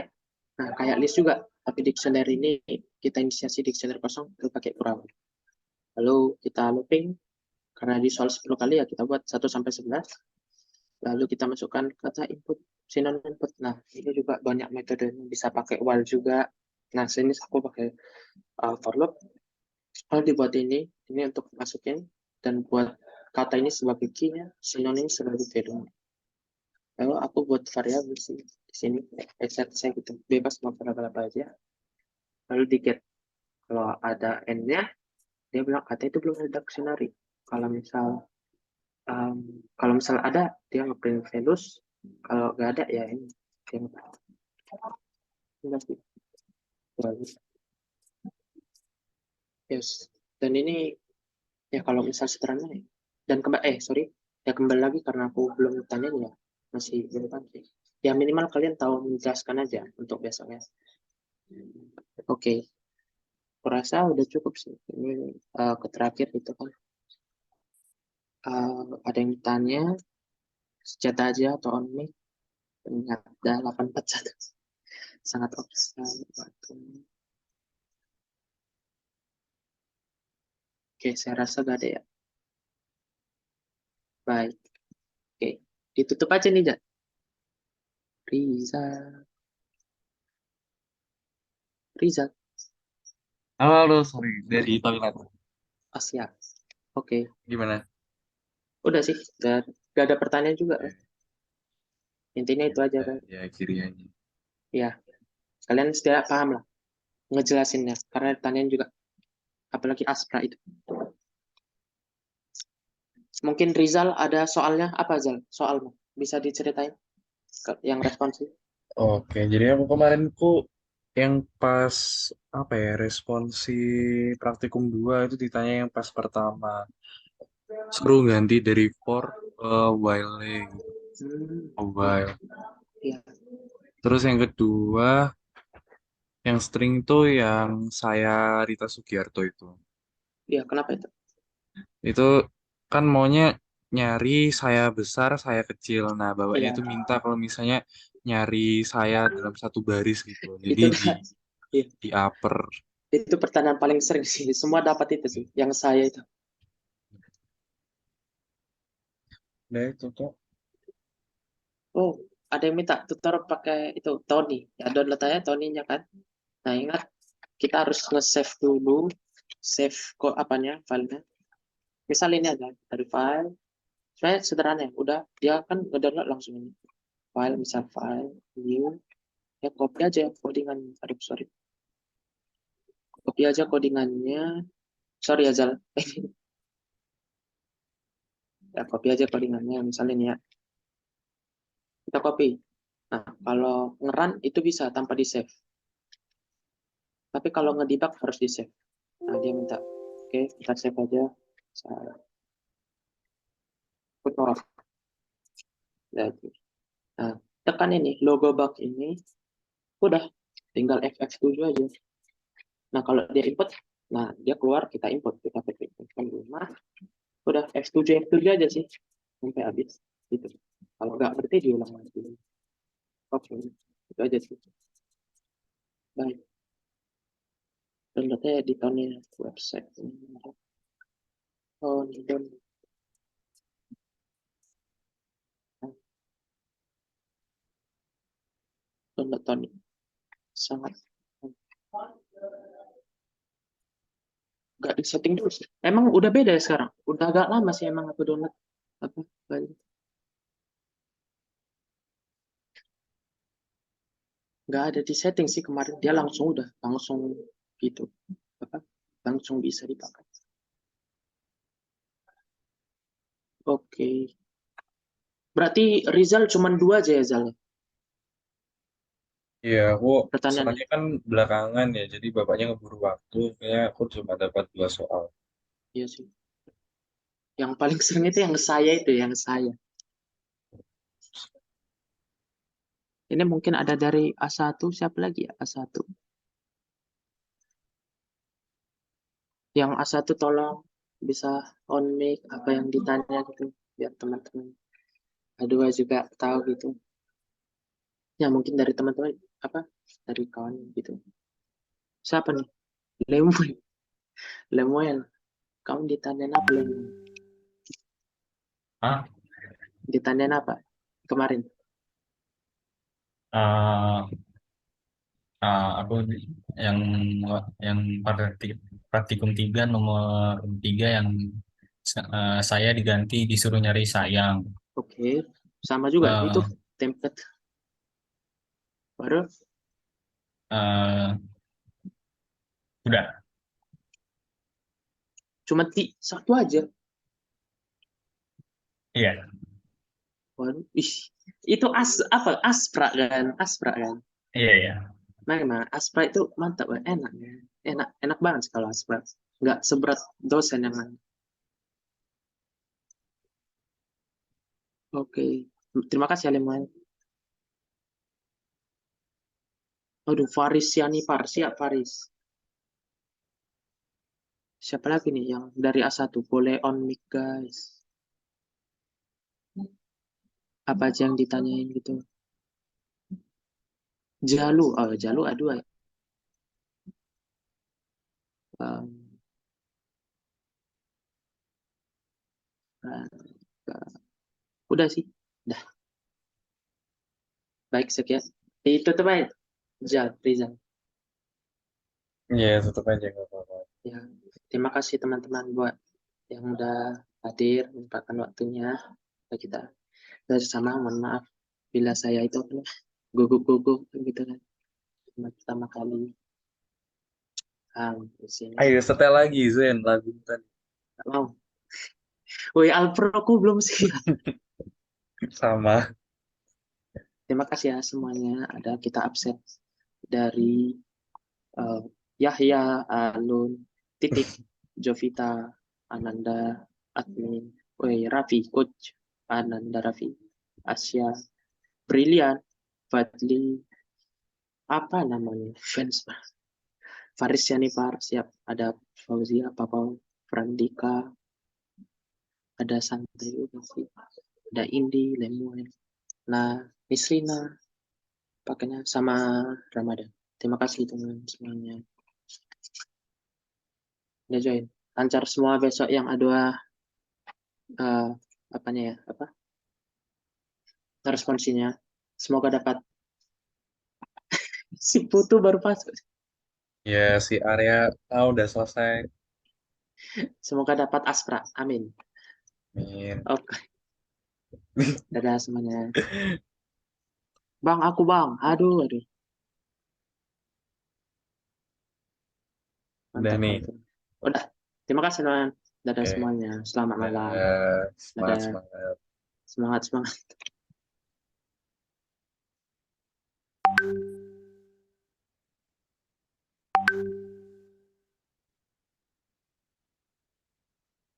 Nah, kayak list juga, tapi dictionary ini kita inisiasi dictionary kosong itu pakai kurang. Lalu kita looping karena di soal 10 kali ya kita buat 1 sampai 11. Lalu kita masukkan kata input, synonym input. Nah, ini juga banyak metode bisa pakai while juga. Nah, sini aku pakai for loop. Kalau dibuat ini untuk masukin dan buat kata ini sebagai key-nya, sinonim sebagai value. Lalu aku buat variabel sih di sini, set saya gitu, bebas mau variabel apa aja. Lalu di get, kalau ada n-nya, dia bilang kata itu belum ada dictionary. Kalau misal kalau misal ada, dia ngeprint values. Kalau nggak ada, ya ini dia ngeprint. Ini sih. Bagus. Yes. Dan ini ya kalau misal sederhana ya. Dan kembali lagi karena aku belum tanya ya, masih belum paham sih. Ya minimal kalian tahu menjelaskan aja untuk besoknya. Oke, kurasa udah cukup sih. Ini ke terakhir itu kan. Ada yang tanya senjata aja atau on mic? Ternyata 841 sangat opsi. Oke, saya rasa gak ada ya. Baik. Oke, ditutup aja nih, Jak. Riza. Riza. Halo, sorry, dari toilet. Oh, siap. Oke, Gimana? udah sih. Gak ada pertanyaan juga. Intinya itu aja kan. Ya, kiri aja. Ya, kalian sudah paham lah ngejelasinnya. Karena pertanyaan juga. Apalagi Aspra itu. Mungkin Rizal ada soalnya. Apa, Zal? Soalnya. Bisa diceritain? Yang responsif. Oke, jadi aku kemarin yang pas apa ya responsi praktikum 2 itu ditanya yang pas pertama suruh ganti dari for ke while gitu, Hmm, ke while. iya. Terus yang kedua yang string itu yang saya Rita Sugiarto itu. Iya, kenapa itu? Itu kan maunya nyari saya besar, saya kecil. Nah, bapaknya Iya, itu minta kalau misalnya nyari saya dalam satu baris gitu. Jadi itulah. Iya. di upper. Itu pertanyaan paling sering sih. Semua dapat itu sih. Yang saya itu. Nah, itu tuh. Oh, ada yang minta tutor pakai itu Tony. Ya, download aja Tony-nya kan. Nah, ingat kita harus nge-save dulu, save kok apanya, filenya. Misal ini aja dari file. Sebenarnya sederhana ya. Udah dia kan nge-download langsung ini. File, misal file, new, ya copy aja codingan. Aduh, sorry. Copy aja codingannya. Sorry ya, Zal. Ya, copy aja codingannya. Misalnya ini ya. Kita copy. Nah, kalau ngeran itu bisa tanpa di-save. Tapi kalau ngedebug harus di-save. Nah, dia minta. Oke, kita save aja. Saya put off. Nah, tekan ini, logo bug ini. Udah, tinggal FF7 aja. Nah, kalau dia input, nah dia keluar, kita input. Kita petik rumah. Udah, F7 aja sih. Sampai habis. Gitu. Kalau nggak berarti diulang lagi. Oke, itu aja sih. Baik. Downloadnya di tahunnya website. Oh, ini download. Download Tony. Sangat. Nggak di setting dulu sih. Emang udah beda ya sekarang? Udah agak lama sih emang aku download. Apa? Nggak ada di setting sih kemarin. Dia langsung gitu. Apa? Langsung bisa dipakai. Oke. Berarti Rizal cuma 2 aja ya, Zal? Iya, aku Pertanyaannya. soalnya kan belakangan ya, jadi bapaknya ngeburu waktu, kayaknya aku cuma dapat 2 soal. Iya sih. Yang paling sering itu yang saya itu, yang saya. Ini mungkin ada dari A1, siapa lagi ya A1? Yang A1 tolong bisa on mic apa yang ditanya gitu, biar teman-teman A2 juga tahu gitu. Ya mungkin dari teman-teman, apa, dari kawan gitu. Siapa nih? Lemuel. Lemuel. Kamu ditanyain apa, Lemuel? Ah, Ditanyain apa kemarin? eh, Aku yang yang praktikum 3 nomor 3 yang saya diganti disuruh nyari sayang. Oke, sama juga itu Eh, template. Baru eh, udah, cuma satu aja. iya, Waduh, ih, itu apa? Aspra kan. iya, iya. Memang Aspra itu mantap, Bang. Enak ya. Enak banget kalau Aspra. Nggak seberat dosen yang lain. Oke, terima kasih Aleman. Aduh, Faris Yanipar, siap Faris. Siapa lagi nih yang dari A1? Boleh on mic guys. Apa aja yang ditanyain gitu. Jalu A2 ya. Um, udah sih. Udah, baik sekian. Itu tuh baik. Rizal. Iya, tutup aja nggak apa-apa. Ya, terima kasih teman-teman buat yang udah hadir, menyempatkan waktunya. Kita bersama, mohon maaf bila saya itu gugup-gugup gitu kan. Pertama kali di sini. Ayo setel lagi Zen lagu tadi. Nggak mau. Woi, Alpro aku belum sih. Sama. Terima kasih ya semuanya. Ada kita absen dari eh, Yahya, Alun, Titik, Jovita, Ananda, Admin, woi Raffi, Coach, Ananda Raffi, Asia, Brilian, Fadli, apa namanya, fans Faris Yanipar, siap, ada Fauzia, Papa, Frandika, ada Santai juga sih, ada Indi, Lemuel, nah, Misrina, pakainya sama Ramadan. Terima kasih teman semuanya udah join. Lancar semua besok yang ada apanya ya, apa responsinya. Semoga dapat si Putu baru masuk. Ya si Arya udah selesai. Semoga dapat Aspra. Amin. Amin. Oke, dadah semuanya. Bang, aku bang. Aduh, aduh. Udah Mantap, nih. mantap. Udah. Terima kasih, teman. Dadah Oke. semuanya. Selamat malam. Semangat Dadah. semangat. Semangat, semangat.